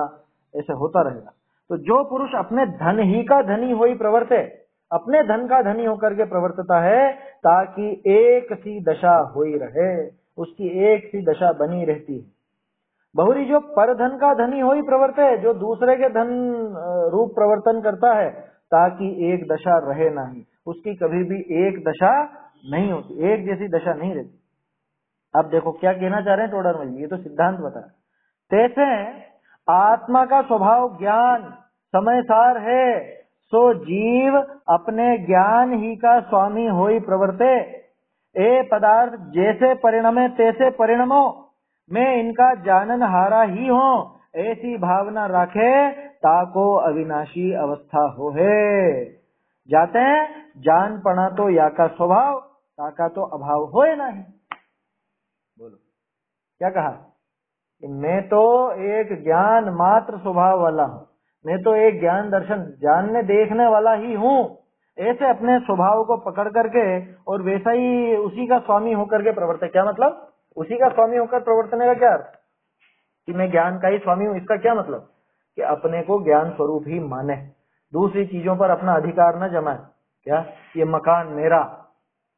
ऐसे होता रहेगा। तो जो पुरुष अपने धन ही का धनी होई प्रवर्ते, अपने धन का धनी होकर के प्रवर्तता है, ताकि एक सी दशा होई रहे, उसकी एक सी दशा बनी रहती है। बहुरी जो पर धन का धनी होई प्रवर्ते, जो दूसरे के धन रूप प्रवर्तन करता है, ताकि एक दशा रहे नहीं, उसकी कभी भी एक दशा नहीं होती, एक जैसी दशा नहीं रहती। अब देखो क्या कहना चाह रहे हैं टोडरमल जी, ये तो सिद्धांत बता। तैसे आत्मा का स्वभाव ज्ञान समय सार है, सो जीव अपने ज्ञान ही का स्वामी होई प्रवर्ते। ए पदार्थ जैसे परिणमे तैसे परिणमो, मैं इनका जानन हारा ही हूँ, ऐसी भावना रखे, ताको अविनाशी अवस्था हो है। जाते हैं जान पड़ा तो या का स्वभाव, ताका तो अभाव होए नहीं। बोलो क्या कहा कि मैं तो एक ज्ञान मात्र स्वभाव वाला हूँ, मैं तो एक ज्ञान दर्शन जानने देखने वाला ही हूँ। ऐसे अपने स्वभाव को पकड़ करके और वैसा ही उसी का स्वामी होकर के प्रवर्तन। क्या मतलब, उसी का स्वामी होकर प्रवर्तने का क्या अर्थ, कि मैं ज्ञान का ही स्वामी हूँ। इसका क्या मतलब, कि अपने को ज्ञान स्वरूप ही माने, दूसरी चीजों पर अपना अधिकार न जमाए। क्या ये मकान मेरा,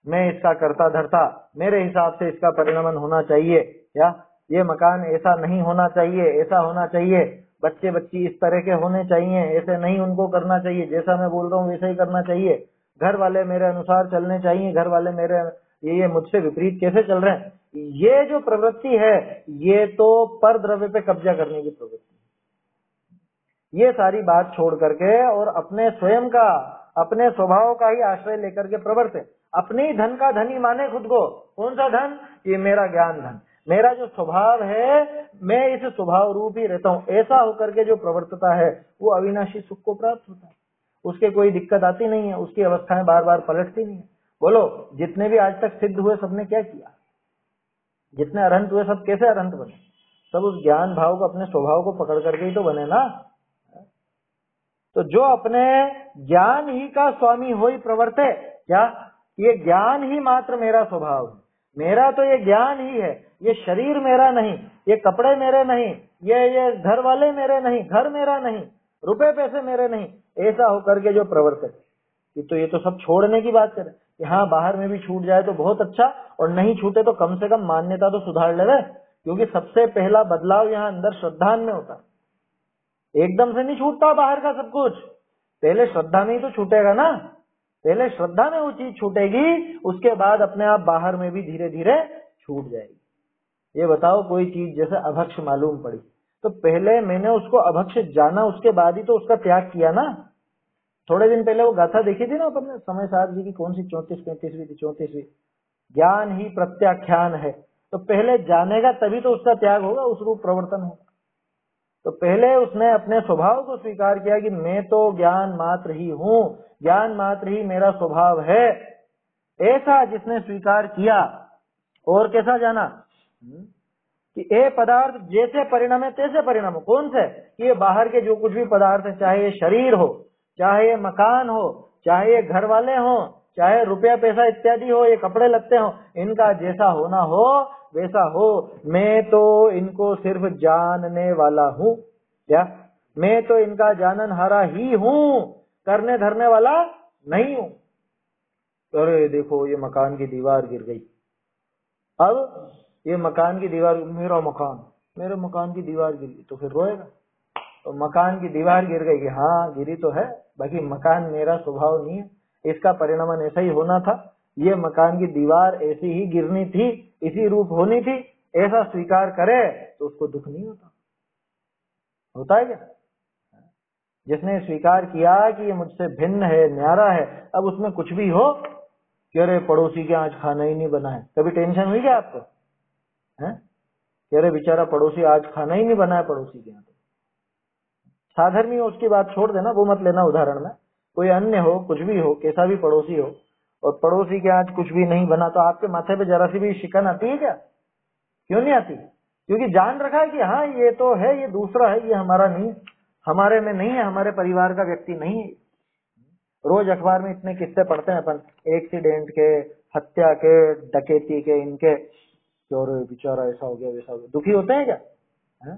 मैं इसका करता धरता, मेरे हिसाब से इसका परिणमन होना चाहिए, क्या ये मकान ऐसा नहीं होना चाहिए, ऐसा होना चाहिए, बच्चे बच्ची इस तरह के होने चाहिए, ऐसे नहीं उनको करना चाहिए, जैसा मैं बोल रहा हूँ वैसा ही करना चाहिए, घर वाले मेरे अनुसार चलने चाहिए, घर वाले मेरे ये मुझसे विपरीत कैसे चल रहे हैं। ये जो प्रवृत्ति है ये तो पर द्रव्य पे कब्जा करने की प्रवृत्ति है। ये सारी बात छोड़ करके और अपने स्वयं का, अपने स्वभाव का ही आश्रय लेकर के प्रवर्ते, अपने ही धन का धनी माने खुद को। कौन सा धन, ये मेरा ज्ञान धन, मेरा जो स्वभाव है, मैं इस स्वभाव रूप ही रहता हूँ। ऐसा होकर के जो प्रवर्तता है वो अविनाशी सुख को प्राप्त होता है, उसके कोई दिक्कत आती नहीं है, उसकी अवस्थाएं बार बार पलटती नहीं है। बोलो जितने भी आज तक सिद्ध हुए सबने क्या किया, जितने अरहंत हुए सब कैसे अरहंत बने, सब उस ज्ञान भाव को, अपने स्वभाव को पकड़ करके ही तो बने ना। तो जो अपने ज्ञान ही का स्वामी होई प्रवर्ते, क्या ये ज्ञान ही मात्र मेरा स्वभाव है, मेरा तो ये ज्ञान ही है, ये शरीर मेरा नहीं, ये कपड़े मेरे नहीं, ये घर वाले मेरे नहीं, घर मेरा नहीं, रुपए पैसे मेरे नहीं, ऐसा होकर के जो प्रवर्ते, तो ये तो सब छोड़ने की बात करें कि हाँ बाहर में भी छूट जाए तो बहुत अच्छा, और नहीं छूटे तो कम से कम मान्यता तो सुधार ले रहे, क्योंकि सबसे पहला बदलाव यहाँ अंदर श्रद्धा में होता है। एकदम से नहीं छूटता बाहर का सब कुछ, पहले श्रद्धा में ही तो छूटेगा ना, पहले श्रद्धा में वो चीज छूटेगी, उसके बाद अपने आप बाहर में भी धीरे धीरे छूट जाएगी। ये बताओ कोई चीज जैसे अभक्ष मालूम पड़ी, तो पहले मैंने उसको अभक्ष जाना, उसके बाद ही तो उसका त्याग किया ना। थोड़े दिन पहले वो गाथा देखी थी ना अपन ने, समय साहब जी की, कौन सी 34-35वीं थी, 34वीं, ज्ञान ही प्रत्याख्यान है। तो पहले जानेगा तभी तो उसका त्याग होगा, उस रूप प्रवर्तन होगा। तो पहले उसने अपने स्वभाव को स्वीकार किया कि मैं तो ज्ञान मात्र ही हूँ, ज्ञान मात्र ही मेरा स्वभाव है। ऐसा जिसने स्वीकार किया, और कैसा जाना कि ए पदार्थ जैसे परिणाम है तैसे परिणाम हो। कौन से? ये बाहर के जो कुछ भी पदार्थ है, चाहे ये शरीर हो, चाहे ये मकान हो, चाहे ये घर वाले हो, चाहे रुपया पैसा इत्यादि हो, ये कपड़े लगते हो, इनका जैसा होना हो वैसा हो। मैं तो इनको सिर्फ जानने वाला हूँ। क्या? मैं तो इनका जाननहारा ही हूँ, करने धरने वाला नहीं हूँ। अरे देखो ये मकान की दीवार गिर गई, अब ये मकान की दीवार, मेरे मकान की दीवार गिर गई, तो फिर रोएगा। तो मकान की दीवार गिर गई कि हाँ गिरी तो है, बाकी मकान मेरा स्वभाव नहीं है, इसका परिणाम ऐसा ही होना था, ये मकान की दीवार ऐसी ही गिरनी थी, इसी रूप होनी थी, ऐसा स्वीकार करे तो उसको दुख नहीं होता। होता है क्या? जिसने स्वीकार किया कि ये मुझसे भिन्न है, न्यारा है, अब उसमें कुछ भी हो कि अरे पड़ोसी के आज खाना ही नहीं बना है, कभी टेंशन हुई क्या आपको? है कि अरे बेचारा पड़ोसी आज खाना ही नहीं बना है पड़ोसी के यहाँ। तो साधर्मी हो उसकी बात छोड़ देना, वो मत लेना उदाहरण में। कोई अन्य हो, कुछ भी हो, कैसा भी पड़ोसी हो, और पड़ोसी के आज कुछ भी नहीं बना, तो आपके माथे पे जरा सी भी शिकन आती है क्या? क्यों नहीं आती? क्योंकि जान रखा है कि हाँ ये तो है, ये दूसरा है, ये हमारा नहीं, हमारे में नहीं है, हमारे परिवार का व्यक्ति नहीं है। रोज अखबार में इतने किस्से पढ़ते हैं अपन, एक्सीडेंट के, हत्या के, डकैती के, इनके, और बेचारा ऐसा हो गया वैसा हो गया। दुखी होते हैं क्या? है?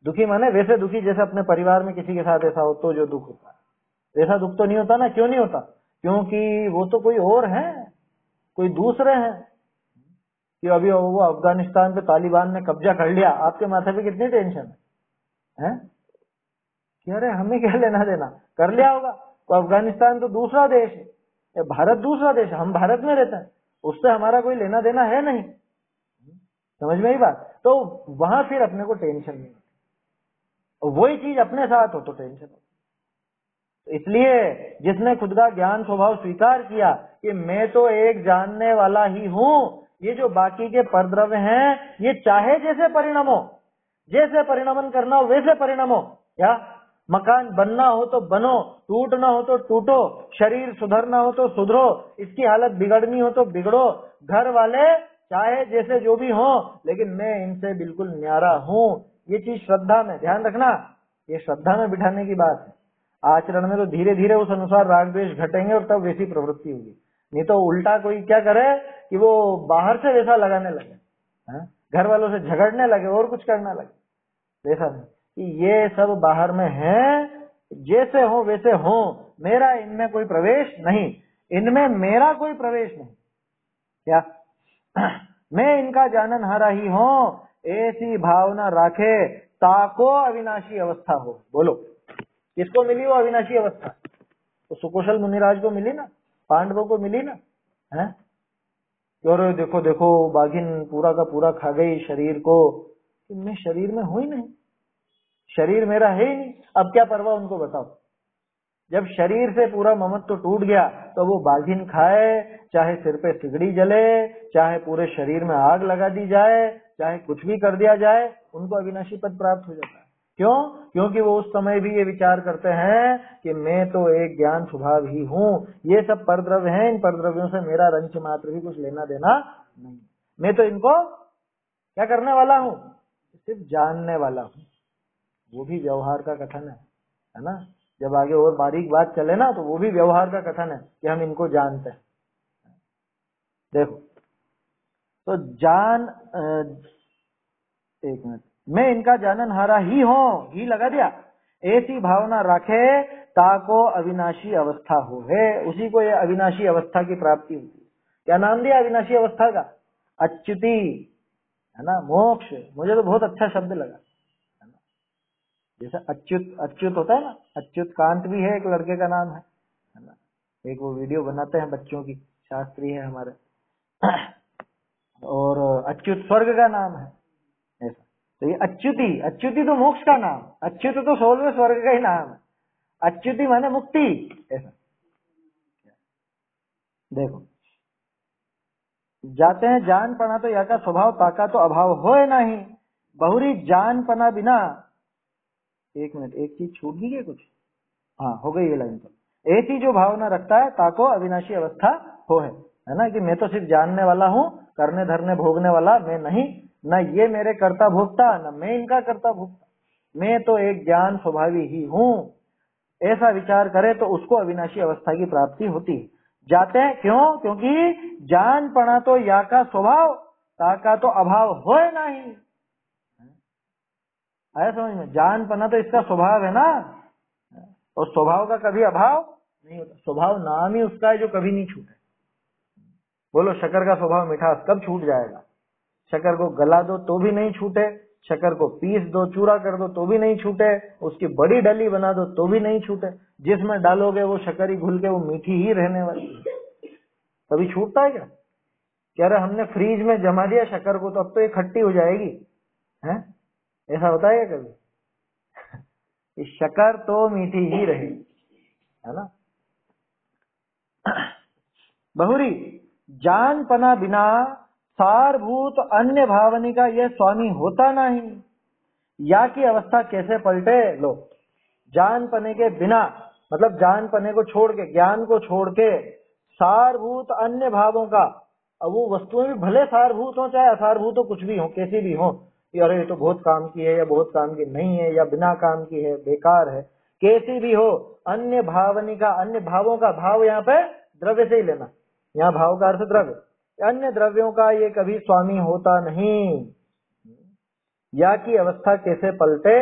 दुखी माने वैसे दुखी जैसे अपने परिवार में किसी के साथ ऐसा हो तो जो दुख होता है, वैसा दुख तो नहीं होता ना। क्यों नहीं होता? क्योंकि वो तो कोई और है, कोई दूसरे हैं। कि अभी वो अफगानिस्तान पे तालिबान ने कब्जा कर लिया, आपके माथे पे कितनी टेंशन है? कि अरे हमें क्या लेना देना, कर लिया होगा। तो अफगानिस्तान तो दूसरा देश है, भारत दूसरा देश है, हम भारत में रहते हैं, उससे हमारा कोई लेना देना है नहीं। समझ में ही बात? तो वहां फिर अपने को टेंशन नहीं होती, वही चीज अपने साथ हो तो टेंशन हो। इसलिए जिसने खुद का ज्ञान स्वभाव स्वीकार किया कि मैं तो एक जानने वाला ही हूँ, ये जो बाकी के परद्रव्य हैं ये चाहे जैसे परिणाम हो, जैसे परिणामन करना हो वैसे परिणाम हो, या मकान बनना हो तो बनो, टूटना हो तो टूटो, शरीर सुधरना हो तो सुधरो, इसकी हालत बिगड़नी हो तो बिगड़ो, घर वाले चाहे जैसे जो भी हो, लेकिन मैं इनसे बिल्कुल न्यारा हूँ। ये चीज श्रद्धा में ध्यान रखना, ये श्रद्धा में बिठाने की बात है। आचरण में तो धीरे धीरे उस अनुसार राग द्वेष घटेंगे और तब वैसी प्रवृत्ति होगी। नहीं तो उल्टा कोई क्या करे कि वो बाहर से वैसा लगाने लगे, घर वालों से झगड़ने लगे और कुछ करने लगे। वैसा नहीं कि ये सब बाहर में है, जैसे हो वैसे हो, मेरा इनमें कोई प्रवेश नहीं, इनमें मेरा कोई प्रवेश नहीं। क्या? मैं इनका जाननहारा ही हूँ, ऐसी भावना राखे ताको अविनाशी अवस्था हो। बोलो किसको मिली वो अविनाशी अवस्था? तो सुकौशल मुनिराज को मिली ना, पांडवों को मिली ना, है? और देखो देखो बाघिन पूरा का पूरा खा गई शरीर को, मैं शरीर में हूं ही नहीं, शरीर मेरा है ही नहीं, अब क्या परवाह उनको बताओ। जब शरीर से पूरा ममत्व तो टूट गया तो वो बाघिन खाए, चाहे सिर पे सिगड़ी जले, चाहे पूरे शरीर में आग लगा दी जाए, चाहे कुछ भी कर दिया जाए, उनको अविनाशी पद प्राप्त हो जाता है। क्यों? क्योंकि वो उस समय भी ये विचार करते हैं कि मैं तो एक ज्ञान स्वभाव ही हूँ, ये सब परद्रव्य हैं, इन परद्रव्यों से मेरा रंच मात्र भी कुछ लेना देना नहीं, मैं तो इनको क्या करने वाला हूँ? सिर्फ जानने वाला हूँ। वो भी व्यवहार का कथन है ना? जब आगे और बारीक बात चले ना तो वो भी व्यवहार का कथन है कि हम इनको जानते हैं। देखो तो एक मिनट, मैं इनका जाननहारा ही हूँ, ही लगा दिया, ऐसी भावना रखे ताको अविनाशी अवस्था हो, है उसी को ये अविनाशी अवस्था की प्राप्ति होती है। क्या नाम दिया अविनाशी अवस्था का? अच्युति, है ना, मोक्ष। मुझे तो बहुत अच्छा शब्द लगा, है ना? जैसे अच्युत, अच्युत होता है ना, अच्युत कांत भी है एक लड़के का नाम है ना? एक वो वीडियो बनाते हैं बच्चों की, शास्त्री है हमारे और अच्युत स्वर्ग का नाम है, ऐसा। तो ये अच्युति, अच्युति तो मोक्ष का नाम, अच्युत तो 16वें स्वर्ग का ही नाम है, अच्युति माने मुक्ति। ऐसा देखो, जाते हैं जानपना तो या का स्वभाव ताका तो अभाव होए नहीं, बहुरी जानपना बिना। एक मिनट, एक चीज छूट गई है कुछ, हाँ हो गई ये लाइन। तो ऐसी जो भावना रखता है ताको अविनाशी अवस्था हो है ना, कि मैं तो सिर्फ जानने वाला हूँ, करने धरने भोगने वाला मैं नहीं, न ये मेरे कर्ता भोगता, न मैं इनका कर्ता भोगता, मैं तो एक ज्ञान स्वभावी ही हूँ। ऐसा विचार करे तो उसको अविनाशी अवस्था की प्राप्ति होती है। जाते हैं क्यों? क्योंकि जानपना तो या का स्वभाव ताका तो अभाव होए नहीं। आया समझ में? जानपना तो इसका स्वभाव है ना, और स्वभाव का कभी अभाव नहीं होता। स्वभाव नाम ही उसका है जो कभी नहीं छूटे। बोलो, शक्कर का स्वभाव मिठास कब छूट जाएगा? शक्कर को गला दो तो भी नहीं छूटे, शक्कर को पीस दो, चूरा कर दो तो भी नहीं छूटे, उसकी बड़ी डली बना दो तो भी नहीं छूटे। जिसमें डालोगे वो शक्कर ही घुल के वो मीठी ही रहने वाली है। कभी छूटता है क्या? कह रहे हमने फ्रीज में जमा दिया शक्कर को तो अब तो ये खट्टी हो जाएगी, है? ऐसा होता है क्या कभी? शक्कर तो मीठी ही रहे, है ना। बहुरी जानपना बिना सारभूत अन्य भावनी का यह स्वामी होता नहीं, या की अवस्था कैसे पलटे। लो, जानपने के बिना मतलब जानपने को छोड़ के, ज्ञान को छोड़ के सारभूत अन्य भावों का, अब वो वस्तुएं भी भले सारभूत हो चाहे असारभूत हो, कुछ भी हो, कैसी भी हो, कि अरे ये तो बहुत काम की है या बहुत काम की नहीं है या बिना काम की है, बेकार है, कैसी भी हो, अन्य भावनी का, अन्य भावों का, भाव यहाँ पे द्रव्य से ही लेना, यहाँ भाव का अर्थ द्रव्य, अन्य द्रव्यों का ये कभी स्वामी होता नहीं। या की अवस्था कैसे पलटे,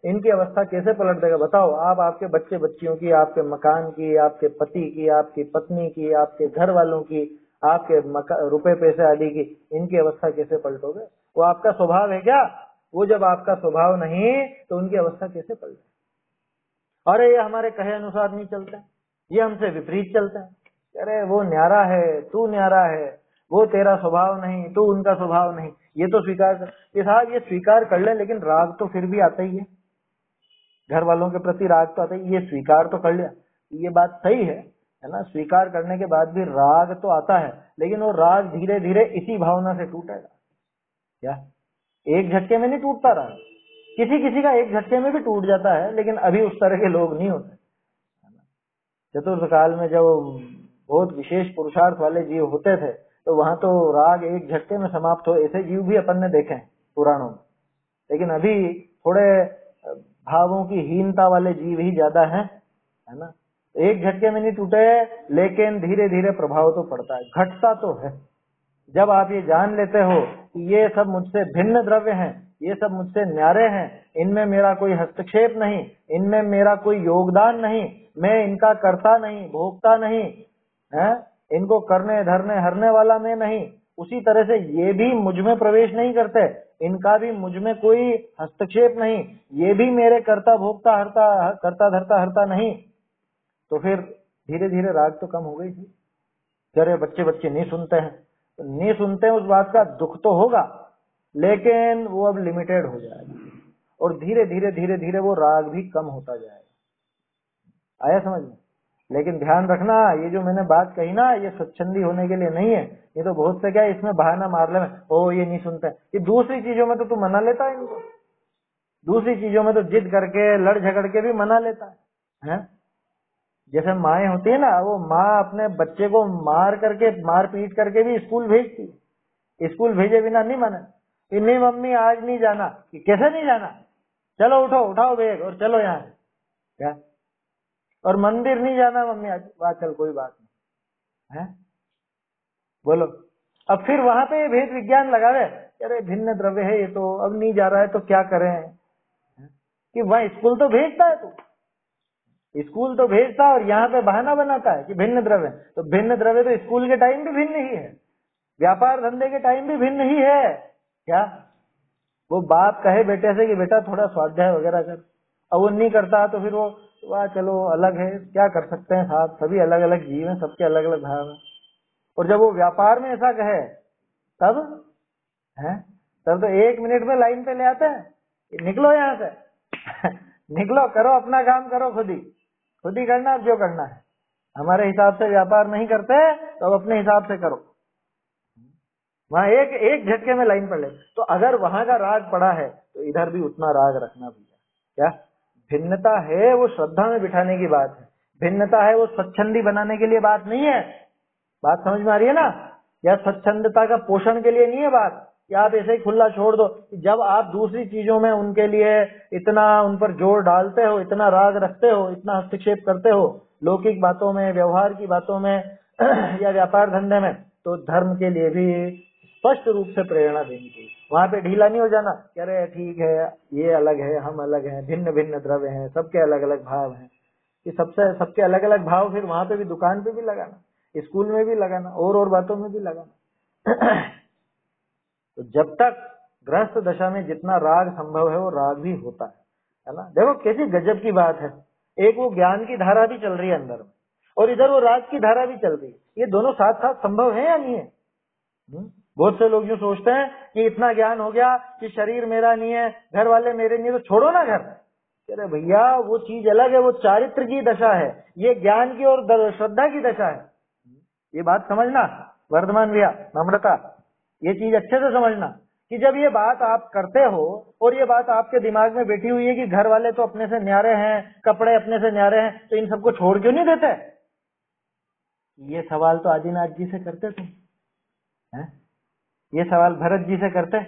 इनकी अवस्था कैसे पलट देगा बताओ आप? आपके बच्चे बच्चियों की, आपके मकान की, आपके पति की, आपकी पत्नी की, आपके घर वालों की, आपके रुपए पैसे आदि की, इनकी अवस्था कैसे पलटोगे? वो आपका स्वभाव है क्या? वो जब आपका स्वभाव नहीं तो उनकी अवस्था कैसे पलटे? अरे ये हमारे कहे अनुसार नहीं चलते, ये हमसे विपरीत चलते हैं। अरे वो न्यारा है, तू न्यारा है, वो तेरा स्वभाव नहीं, तू उनका स्वभाव नहीं, ये तो स्वीकार कर। ये साहब ये स्वीकार कर ले, लेकिन राग तो फिर भी आता ही है, घर वालों के प्रति राग तो आता ही। ये स्वीकार तो कर लिया, ये बात सही है ना, स्वीकार करने के बाद भी राग तो आता है, लेकिन वो राग धीरे धीरे इसी भावना से टूटेगा। क्या एक झटके में नहीं टूटता राग? किसी किसी का एक झटके में भी टूट जाता है, लेकिन अभी उस तरह के लोग नहीं होते। चतुर्थ काल में जब बहुत विशेष पुरुषार्थ वाले जीव होते थे तो वहां तो राग एक झटके में समाप्त हो, ऐसे जीव भी अपन ने देखे हैं पुराणों में। लेकिन अभी थोड़े भावों की हीनता वाले जीव ही ज्यादा हैं, है ना। एक झटके में नहीं टूटे, लेकिन धीरे धीरे प्रभाव तो पड़ता है, घटता तो है। जब आप ये जान लेते हो कि ये सब मुझसे भिन्न द्रव्य हैं, ये सब मुझसे न्यारे हैं, इनमें मेरा कोई हस्तक्षेप नहीं, इनमें मेरा कोई योगदान नहीं, मैं इनका करता नहीं, भोगता नहीं, है, इनको करने धरने हरने वाला मैं नहीं, उसी तरह से ये भी मुझ में प्रवेश नहीं करते, इनका भी मुझ में कोई हस्तक्षेप नहीं, ये भी मेरे करता भोगता हरता करता धरता हरता नहीं, तो फिर धीरे धीरे राग तो कम हो गई थी। अरे बच्चे बच्चे नहीं सुनते हैं, तो नहीं सुनते हैं, उस बात का दुख तो होगा, लेकिन वो अब लिमिटेड हो जाएगा और धीरे धीरे धीरे धीरे वो राग भी कम होता जाएगा। आया समझ में? लेकिन ध्यान रखना, ये जो मैंने बात कही ना, ये स्वच्छंदी होने के लिए नहीं है। ये तो बहुत से क्या है, इसमें बहाना मार ले, ओ ये नहीं सुनते। ये दूसरी चीजों में तो तू मना लेता है इनको, दूसरी चीजों में तो जिद करके लड़ झगड़ के भी मना लेता है? जैसे माएँ होती है ना, वो माँ अपने बच्चे को मार करके, मार पीट करके भी स्कूल भेजती है, स्कूल भेजे बिना नहीं माने कि नहीं मम्मी आज नहीं जाना। कि कैसे नहीं जाना? चलो उठो, उठाओ बैग और चलो यहाँ से, क्या? और मंदिर नहीं जाना मम्मी आज, वाह चल कोई बात नहीं, है? बोलो। अब फिर वहां पे भेद विज्ञान लगा रहे, अरे भिन्न द्रव्य है ये तो, अब नहीं जा रहा है तो क्या करें? कि वह स्कूल तो भेजता है, तू स्कूल तो भेजता और यहाँ पे बहाना बनाता है कि भिन्न द्रव्य। तो भिन्न द्रव्य तो स्कूल के टाइम भी भिन्न ही है, व्यापार धंधे के टाइम भी भिन्न ही है। क्या वो बाप कहे बेटे से कि बेटा थोड़ा स्वाध्याय वगैरह कर, अब वो नहीं करता तो फिर वो वाह चलो अलग है, क्या कर सकते हैं साहब, सभी अलग अलग जीव हैं, सबके अलग अलग भाव हैं। और जब वो व्यापार में ऐसा कहे तब है, सर तो 1 मिनट में लाइन पे ले आते हैं, निकलो यहाँ से निकलो, करो अपना काम, करो खुद ही करना, अब जो करना है। हमारे हिसाब से व्यापार नहीं करते तो अब अपने हिसाब से करो। वहां एक झटके में लाइन पड़ ले। तो अगर वहां का राग पड़ा है तो इधर भी उतना राग रखना भैया। क्या भिन्नता है वो श्रद्धा में बिठाने की बात है, भिन्नता है वो स्वच्छंदी बनाने के लिए बात नहीं है। बात समझ में आ रही है ना? या स्वच्छंदता का पोषण के लिए नहीं है बात कि आप ऐसे ही खुला छोड़ दो। जब आप दूसरी चीजों में उनके लिए इतना उन पर जोर डालते हो, इतना राग रखते हो, इतना हस्तक्षेप करते हो, लौकिक बातों में, व्यवहार की बातों में या व्यापार धंधे में, तो धर्म के लिए भी स्पष्ट रूप से प्रेरणा देनी चाहिए। वहां पे ढीला नहीं हो जाना, कह रहे ठीक है, ये अलग है, हम अलग हैं, भिन्न भिन्न द्रव्य हैं, सबके अलग अलग भाव हैं। ये सबके अलग अलग भाव फिर वहां पे भी, दुकान पे भी लगाना, स्कूल में भी लगाना, और बातों में भी लगाना। तो जब तक गृहस्थ दशा में जितना राग संभव है वो राग भी होता है ना। देखो कैसी गजब की बात है, एक वो ज्ञान की धारा भी चल रही है अंदर में, और इधर वो राग की धारा भी चल रही है। ये दोनों साथ साथ संभव है या नहीं है? बहुत से लोग यूं सोचते हैं कि इतना ज्ञान हो गया कि शरीर मेरा नहीं है, घर वाले मेरे नहीं है, तो छोड़ो ना घर। अरे भैया वो चीज अलग है, वो चारित्र की दशा है, ये ज्ञान की और श्रद्धा की दशा है। ये बात समझना वर्धमान भैया, नम्रता, ये चीज अच्छे से समझना कि जब ये बात आप करते हो और ये बात आपके दिमाग में बैठी हुई है कि घर वाले तो अपने से न्यारे हैं, कपड़े अपने से न्यारे हैं, तो इन सबको छोड़ क्यों नहीं देते? ये सवाल तो आदिनाथ जी से करते थे, ये सवाल भरत जी से करते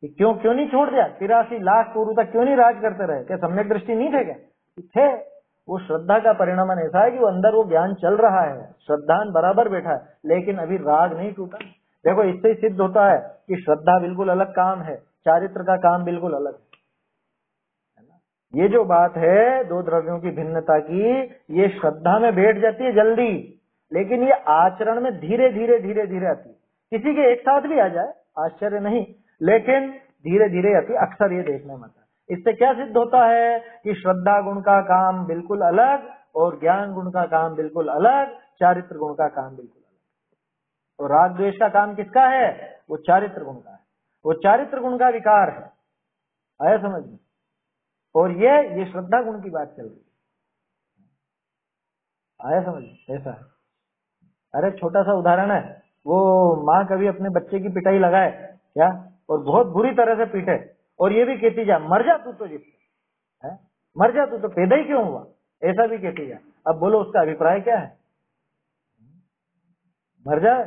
कि क्यों नहीं छोड़ दिया, 83 लाख पूर्व तक क्यों नहीं राज करते रहे? क्या सम्यक दृष्टि नहीं थे क्या? थे। वो श्रद्धा का परिणाम ऐसा है कि वो अंदर वो ज्ञान चल रहा है, श्रद्धान बराबर बैठा है, लेकिन अभी राग नहीं टूटा। देखो इससे ही सिद्ध होता है कि श्रद्धा बिल्कुल अलग काम है, चारित्र का काम बिल्कुल अलग है ना। ये जो बात है दो द्रव्यों की भिन्नता की, ये श्रद्धा में बैठ जाती है जल्दी, लेकिन ये आचरण में धीरे धीरे धीरे धीरे आती है। किसी के एक साथ भी आ जाए आश्चर्य नहीं, लेकिन धीरे धीरे आती है, अक्सर ये देखने में आता है। इससे क्या सिद्ध होता है कि श्रद्धा गुण का काम बिल्कुल अलग और ज्ञान गुण का काम बिल्कुल अलग, चारित्र गुण का काम बिल्कुल अलग। और राग द्वेष का काम किसका है? वो चारित्र गुण का है, वो चारित्र गुण का विकार है। आया समझ में? और ये श्रद्धा गुण की बात चल रही है। आया समझ में? ऐसा है। अरे छोटा सा उदाहरण है, वो माँ कभी अपने बच्चे की पिटाई लगाए क्या, और बहुत बुरी तरह से पीटे, और ये भी कहती जा मर जा तू, तो जिससे है मर जा तू, तो पैदा ही क्यों हुआ, ऐसा भी कहती जा। अब बोलो उसका अभिप्राय क्या है? मर जाए।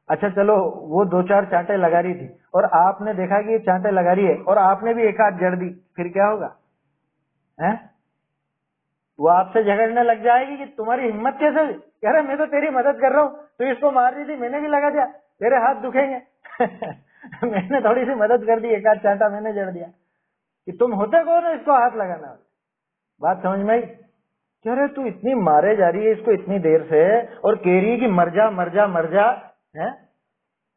अच्छा चलो वो 2-4 चांटे लगा रही थी और आपने देखा कि ये चांटे लगा रही है और आपने भी एक हाथ जड़ दी, फिर क्या होगा? है वो आपसे झगड़ने लग जाएगी कि तुम्हारी हिम्मत कैसे हुई? कह रहे मैं तो तेरी मदद कर रहा हूँ, तो इसको मार रही थी, मैंने भी लगा दिया, तेरे हाथ दुखेंगे मैंने थोड़ी सी मदद कर दी, एक आध चांटा मैंने जड़ दिया, कि तुम होते कौन है इसको हाथ लगाना? बात समझ में आई? कह रहे तू इतनी मारे जा रही है इसको इतनी देर से, और कह रही है कि मर जा मर जा मर जा, है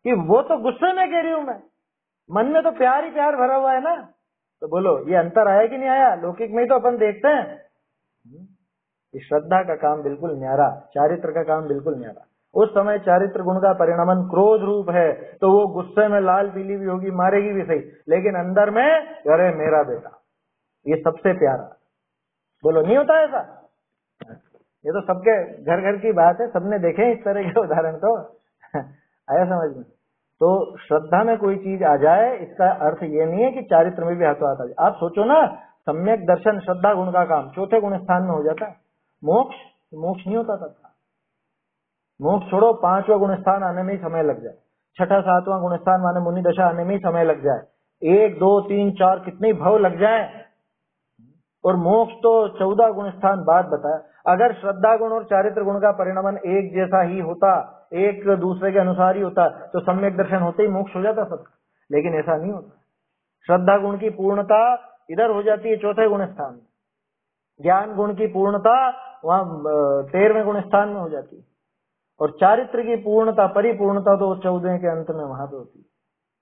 कि वो तो गुस्से में कह रही हूं मैं, मन में तो प्यार ही प्यार भरा हुआ है ना। तो बोलो ये अंतर आया कि नहीं आया? लौकिक में ही तो अपन देखते हैं। श्रद्धा का काम बिल्कुल न्यारा, चारित्र का काम बिल्कुल न्यारा। उस समय चारित्र गुण का परिणामन क्रोध रूप है, तो वो गुस्से में लाल पीली भी होगी, मारेगी भी सही, लेकिन अंदर में अरे मेरा बेटा ये सबसे प्यारा। बोलो नहीं होता ऐसा? ये तो सबके घर घर की बात है, सबने देखे इस तरह के उदाहरण तो आया समझ में? तो श्रद्धा में कोई चीज आ जाए इसका अर्थ ये नहीं है कि चारित्र में भी हाथों हाथ आ जाए। आप सोचो ना, सम्यक दर्शन श्रद्धा गुण का काम चौथे गुण स्थान में हो जाता है। मोक्ष नहीं होता था। मोक्ष छोड़ो, 5वां गुण स्थान आने में ही समय लग जाए, 6ठा 7वां गुण स्थान माने मुनि दशा आने में ही समय लग जाए, 1 2 3 4 कितने भव लग जाए, और मोक्ष तो 14 गुण स्थान बाद बताया। अगर श्रद्धा गुण और चारित्र गुण का परिणामन एक जैसा ही होता, एक दूसरे के अनुसार ही होता, तो सम्यक दर्शन होते ही मोक्ष हो जाता सबका, लेकिन ऐसा नहीं होता। श्रद्धा गुण की पूर्णता इधर हो जाती है चौथे गुण स्थान में, ज्ञान गुण की पूर्णता वहां 13वें गुण स्थान में हो जाती है, और चारित्र की पूर्णता परिपूर्णता तो 14वें के अंत में वहां पे होती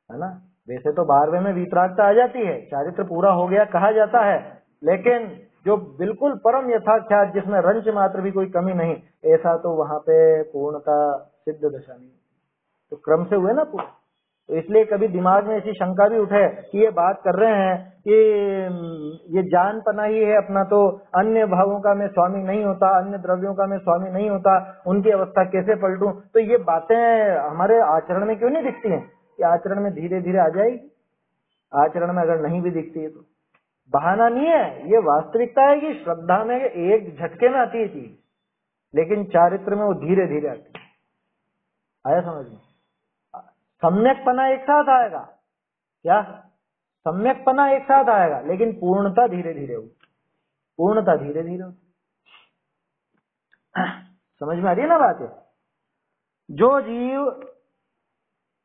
है ना। वैसे तो 12वें में वितरागता आ जाती है, चारित्र पूरा हो गया कहा जाता है, लेकिन जो बिल्कुल परम यथाख्यात जिसमें रंच मात्र भी कोई कमी नहीं, ऐसा तो वहां पे पूर्णता सिद्ध दशा नहीं। तो क्रम से हुए ना पूरा। तो इसलिए कभी दिमाग में ऐसी शंका भी उठे कि ये बात कर रहे हैं कि ये जान पना ही है अपना, तो अन्य भावों का मैं स्वामी नहीं होता, अन्य द्रव्यों का मैं स्वामी नहीं होता, उनकी अवस्था कैसे पलटूं। तो ये बातें हमारे आचरण में क्यों नहीं दिखती हैं? ये आचरण में धीरे धीरे आ जाएगी। आचरण में अगर नहीं भी दिखती है तो बहाना नहीं है, ये वास्तविकता है कि श्रद्धा में एक झटके में आती है चीज, लेकिन चारित्र में वो धीरे धीरे आती है। आया समझ में? सम्यकपना एक साथ आएगा, क्या सम्यकपना एक साथ आएगा, लेकिन पूर्णता धीरे धीरे होगी, पूर्णता धीरे धीरे होगी। समझ में आ रही है ना बात? है जो जीव,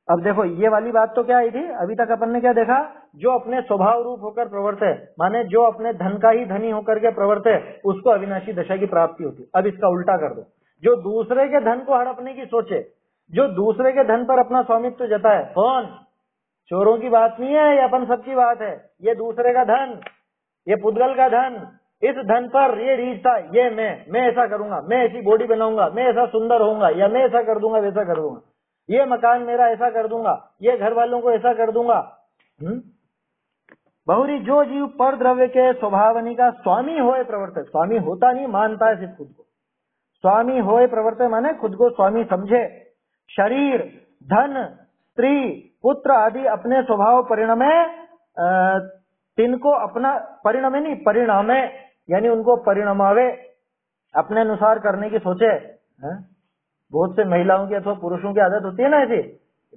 अब देखो ये वाली बात तो क्या आई थी, अभी तक अपन ने क्या देखा, जो अपने स्वभाव रूप होकर प्रवर्त है, माने जो अपने धन का ही धनी होकर के प्रवर्त है, उसको अविनाशी दशा की प्राप्ति होती। अब इसका उल्टा कर दो, जो दूसरे के धन को हड़पने की सोचे, जो दूसरे के धन पर अपना स्वामित्व जताए, कौन? चोरों की बात नहीं है, ये अपन सबकी बात है। ये दूसरे का धन, ये पुद्गल का धन, इस धन पर ये रीझ था, ये मैं ऐसा करूंगा, मैं ऐसी बॉडी बनाऊंगा, मैं ऐसा सुंदर होऊंगा, या मैं ऐसा कर दूंगा, वैसा कर दूंगा, ये मकान मेरा ऐसा कर दूंगा, ये घर वालों को ऐसा कर दूंगा। बहुरी जो जीव पर द्रव्य के स्वभावनी का स्वामी होए प्रवर्तक, स्वामी होता नहीं, मानता है सिर्फ खुद को स्वामी होए प्रवर्तक, माने खुद को स्वामी समझे। शरीर, धन, स्त्री, पुत्र आदि अपने स्वभाव परिणमे, तिनको अपना परिणमे नहीं, परिणामे यानी उनको परिणमावे, अपने अनुसार करने की सोचे। बहुत से महिलाओं की अथवा पुरुषों की आदत होती है ना ऐसी,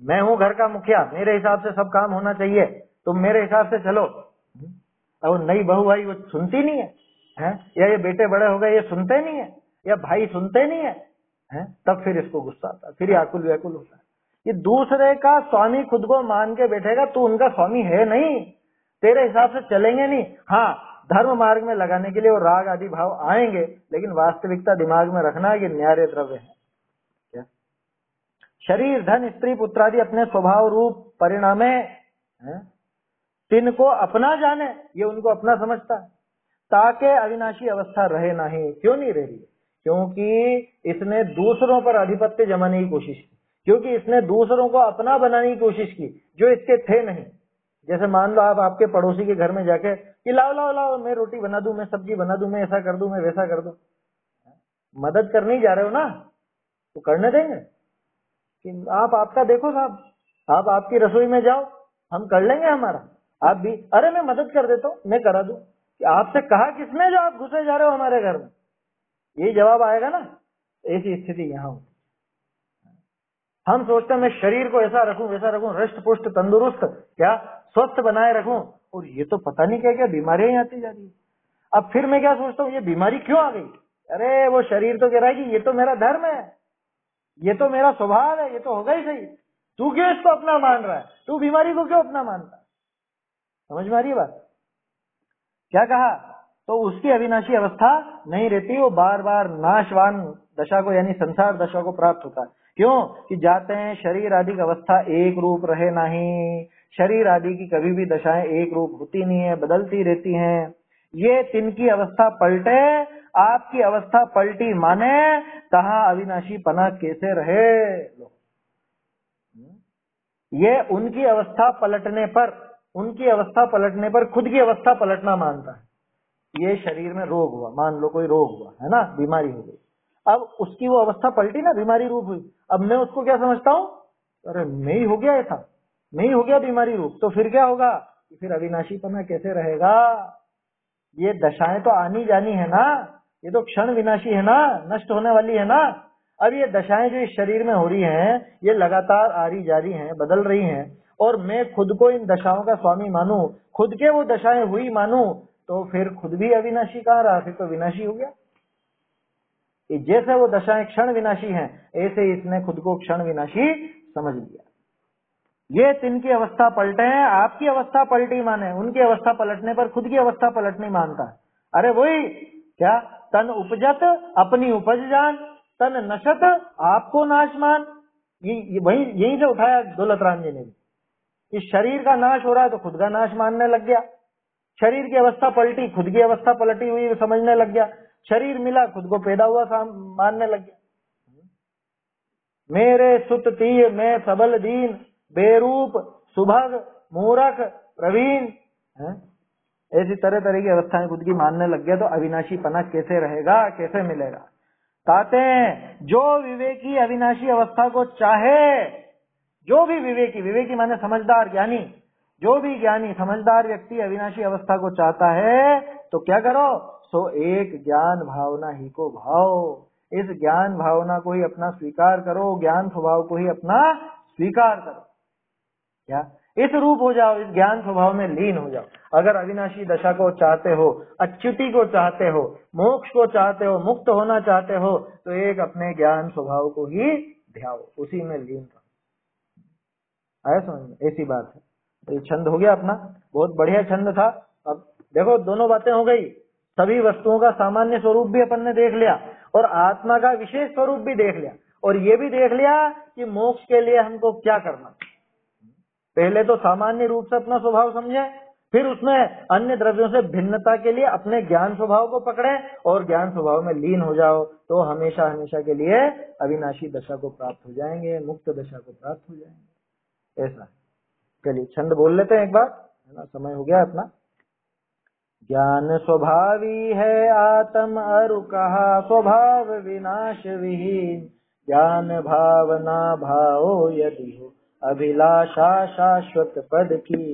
मैं हूं घर का मुखिया, मेरे हिसाब से सब काम होना चाहिए, तुम मेरे हिसाब से चलो। अब नई बहू आई वो सुनती नहीं है, या ये बेटे बड़े हो गए ये सुनते नहीं है, या भाई सुनते नहीं है, तब फिर इसको गुस्सा आता है, फिर आकुल व्याकुल होता है। ये दूसरे का स्वामी खुद को मान के बैठेगा, तू उनका स्वामी है नहीं, तेरे हिसाब से चलेंगे नहीं। हाँ, धर्म मार्ग में लगाने के लिए वो राग आदि भाव आएंगे, लेकिन वास्तविकता दिमाग में रखना है कि न्यारे द्रव्य है। क्या? शरीर, धन, स्त्री, पुत्र आदि अपने स्वभाव रूप परिणामे तिनको अपना जाने, ये उनको अपना समझता है, ताकि अविनाशी अवस्था रहे नहीं। क्यों नहीं रह रही? क्योंकि इसने दूसरों पर आधिपत्य जमाने की कोशिश की, क्योंकि इसने दूसरों को अपना बनाने की कोशिश की जो इसके थे नहीं। जैसे मान लो आप आपके पड़ोसी के घर में जाके कि लाओ लाओ लाओ, मैं रोटी बना दूं, मैं सब्जी बना दूं, मैं ऐसा कर दूं, मैं वैसा कर दूं, मदद करने ही जा रहे हो ना, तो करने देंगे कि आप आपका देखो साहब, आप आपकी रसोई में जाओ, हम कर लेंगे हमारा, आप भी अरे मैं मदद कर देता हूँ, मैं करा दूं। आपसे कहा किसने जो आप घुसे जा रहे हो हमारे घर में? यही जवाब आएगा ना। ऐसी स्थिति यहाँ होती। हम सोचते हैं मैं शरीर को ऐसा रखूं वैसा रखूं, हृष्ट पुष्ट तंदुरुस्त, क्या स्वस्थ बनाए रखूं, और ये तो पता नहीं क्या क्या बीमारियां आती जा रही है। अब फिर मैं क्या सोचता हूँ, ये बीमारी क्यों आ गई? अरे वो शरीर तो कह रहा है कि ये तो मेरा धर्म है, ये तो मेरा स्वभाव है, ये तो होगा ही सही, तू क्यों इसको अपना मान रहा है? तू बीमारी को क्यों अपना मानता है? समझ में आ रही है बात? क्या कहा? तो उसकी अविनाशी अवस्था नहीं रहती, वो बार बार नाशवान दशा को यानी संसार दशा को प्राप्त होता है। क्यों? कि जाते हैं शरीर आदि की अवस्था एक रूप रहे नहीं, शरीर आदि की कभी भी दशाएं एक रूप होती नहीं है, बदलती रहती हैं। ये तिनकी अवस्था पलटे, आपकी अवस्था पलटी, माने कहा अविनाशी पना कैसे रहे। ये उनकी अवस्था पलटने पर, उनकी अवस्था पलटने पर खुद की अवस्था पलटना मानता है। ये शरीर में रोग हुआ, मान लो कोई रोग हुआ है ना, बीमारी हो गई, अब उसकी वो अवस्था पलटी ना, बीमारी रूप हुई, अब मैं उसको क्या समझता हूँ, अरे मैं ही हो गया ऐसा, मैं ही हो गया बीमारी रूप, तो फिर क्या होगा? फिर अविनाशीपना कैसे रहेगा? ये दशाएं तो आनी जानी है ना, ये तो क्षण विनाशी है ना, नष्ट होने वाली है ना। अब ये दशाएं जो इस शरीर में हो रही हैं, ये लगातार आ रही जा रही हैं, बदल रही हैं, और मैं खुद को इन दशाओं का स्वामी मानूं, खुद के वो दशाएं हुई मानूं, तो फिर खुद भी अविनाशी कहाँ रहा? फिर तो विनाशी हो गया। जैसे वो दशाएं क्षण विनाशी हैं, ऐसे इसने खुद को क्षण विनाशी समझ लिया। ये तिनकी अवस्था पलटे हैं, आपकी अवस्था पलटी माने, उनकी अवस्था पलटने पर खुद की अवस्था पलटनी मानता है। अरे वही क्या, तन उपजत अपनी उपज जान, तन नशत आपको नाश मान, ये वही यहीं से उठाया दौलत राम जी ने भी, कि शरीर का नाश हो रहा है तो खुद का नाश मानने लग गया, शरीर की अवस्था पलटी, खुद की अवस्था पलटी हुई समझने लग गया, शरीर मिला खुद को पैदा हुआ मानने लग गया। मेरे सुत तीय मैं सबल दीन, बेरूप, सुभग, मूर्ख, प्रवीण, ऐसी तरह तरह की अवस्थाएं खुद की मानने लग गया तो अविनाशी पना कैसे रहेगा, कैसे मिलेगा। कहते हैं जो विवेकी अविनाशी अवस्था को चाहे, जो भी विवेकी, विवेकी माने समझदार ज्ञानी, जो भी ज्ञानी समझदार व्यक्ति अविनाशी अवस्था को चाहता है तो क्या करो, सो एक ज्ञान भावना ही को भाव। इस ज्ञान भावना को ही अपना स्वीकार करो, ज्ञान स्वभाव को ही अपना स्वीकार करो। क्या इस रूप हो जाओ, इस ज्ञान स्वभाव में लीन हो जाओ। अगर अविनाशी दशा को चाहते हो, अच्युति को चाहते हो, मोक्ष को चाहते हो, मुक्त होना चाहते हो तो एक अपने ज्ञान स्वभाव को ही ध्याओ, उसी में लीन रहो। आया समझ में? ऐसी बात है। तो ये छंद हो गया अपना, बहुत बढ़िया छंद था। अब देखो दोनों बातें हो गई, सभी वस्तुओं का सामान्य स्वरूप भी अपन ने देख लिया और आत्मा का विशेष स्वरूप भी देख लिया, और ये भी देख लिया कि मोक्ष के लिए हमको क्या करना। पहले तो सामान्य रूप से अपना स्वभाव समझे, फिर उसमें अन्य द्रव्यों से भिन्नता के लिए अपने ज्ञान स्वभाव को पकड़े और ज्ञान स्वभाव में लीन हो जाओ, तो हमेशा हमेशा के लिए अविनाशी दशा को प्राप्त हो जाएंगे, मुक्त दशा को प्राप्त हो जाएंगे। ऐसा चलिए छंद बोल लेते हैं एक बार, है ना, समय हो गया अपना। ज्ञान स्वभावी है आत्म अरु कहा, स्वभाव विनाश विहीन, ज्ञान भावना भाओ यदि हो, अभिलाषा शाश्वत पद की,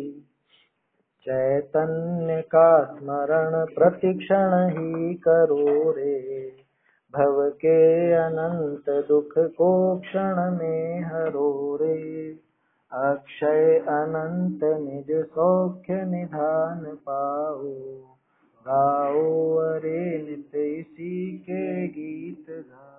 चैतन्य का स्मरण प्रतिक्षण ही करो रे, भव के अनंत दुख को क्षण में हरो रे, अक्षय अनंत निज सौख्य निधान पाओ, गाओ अरे नित्य इसी के गीत गा।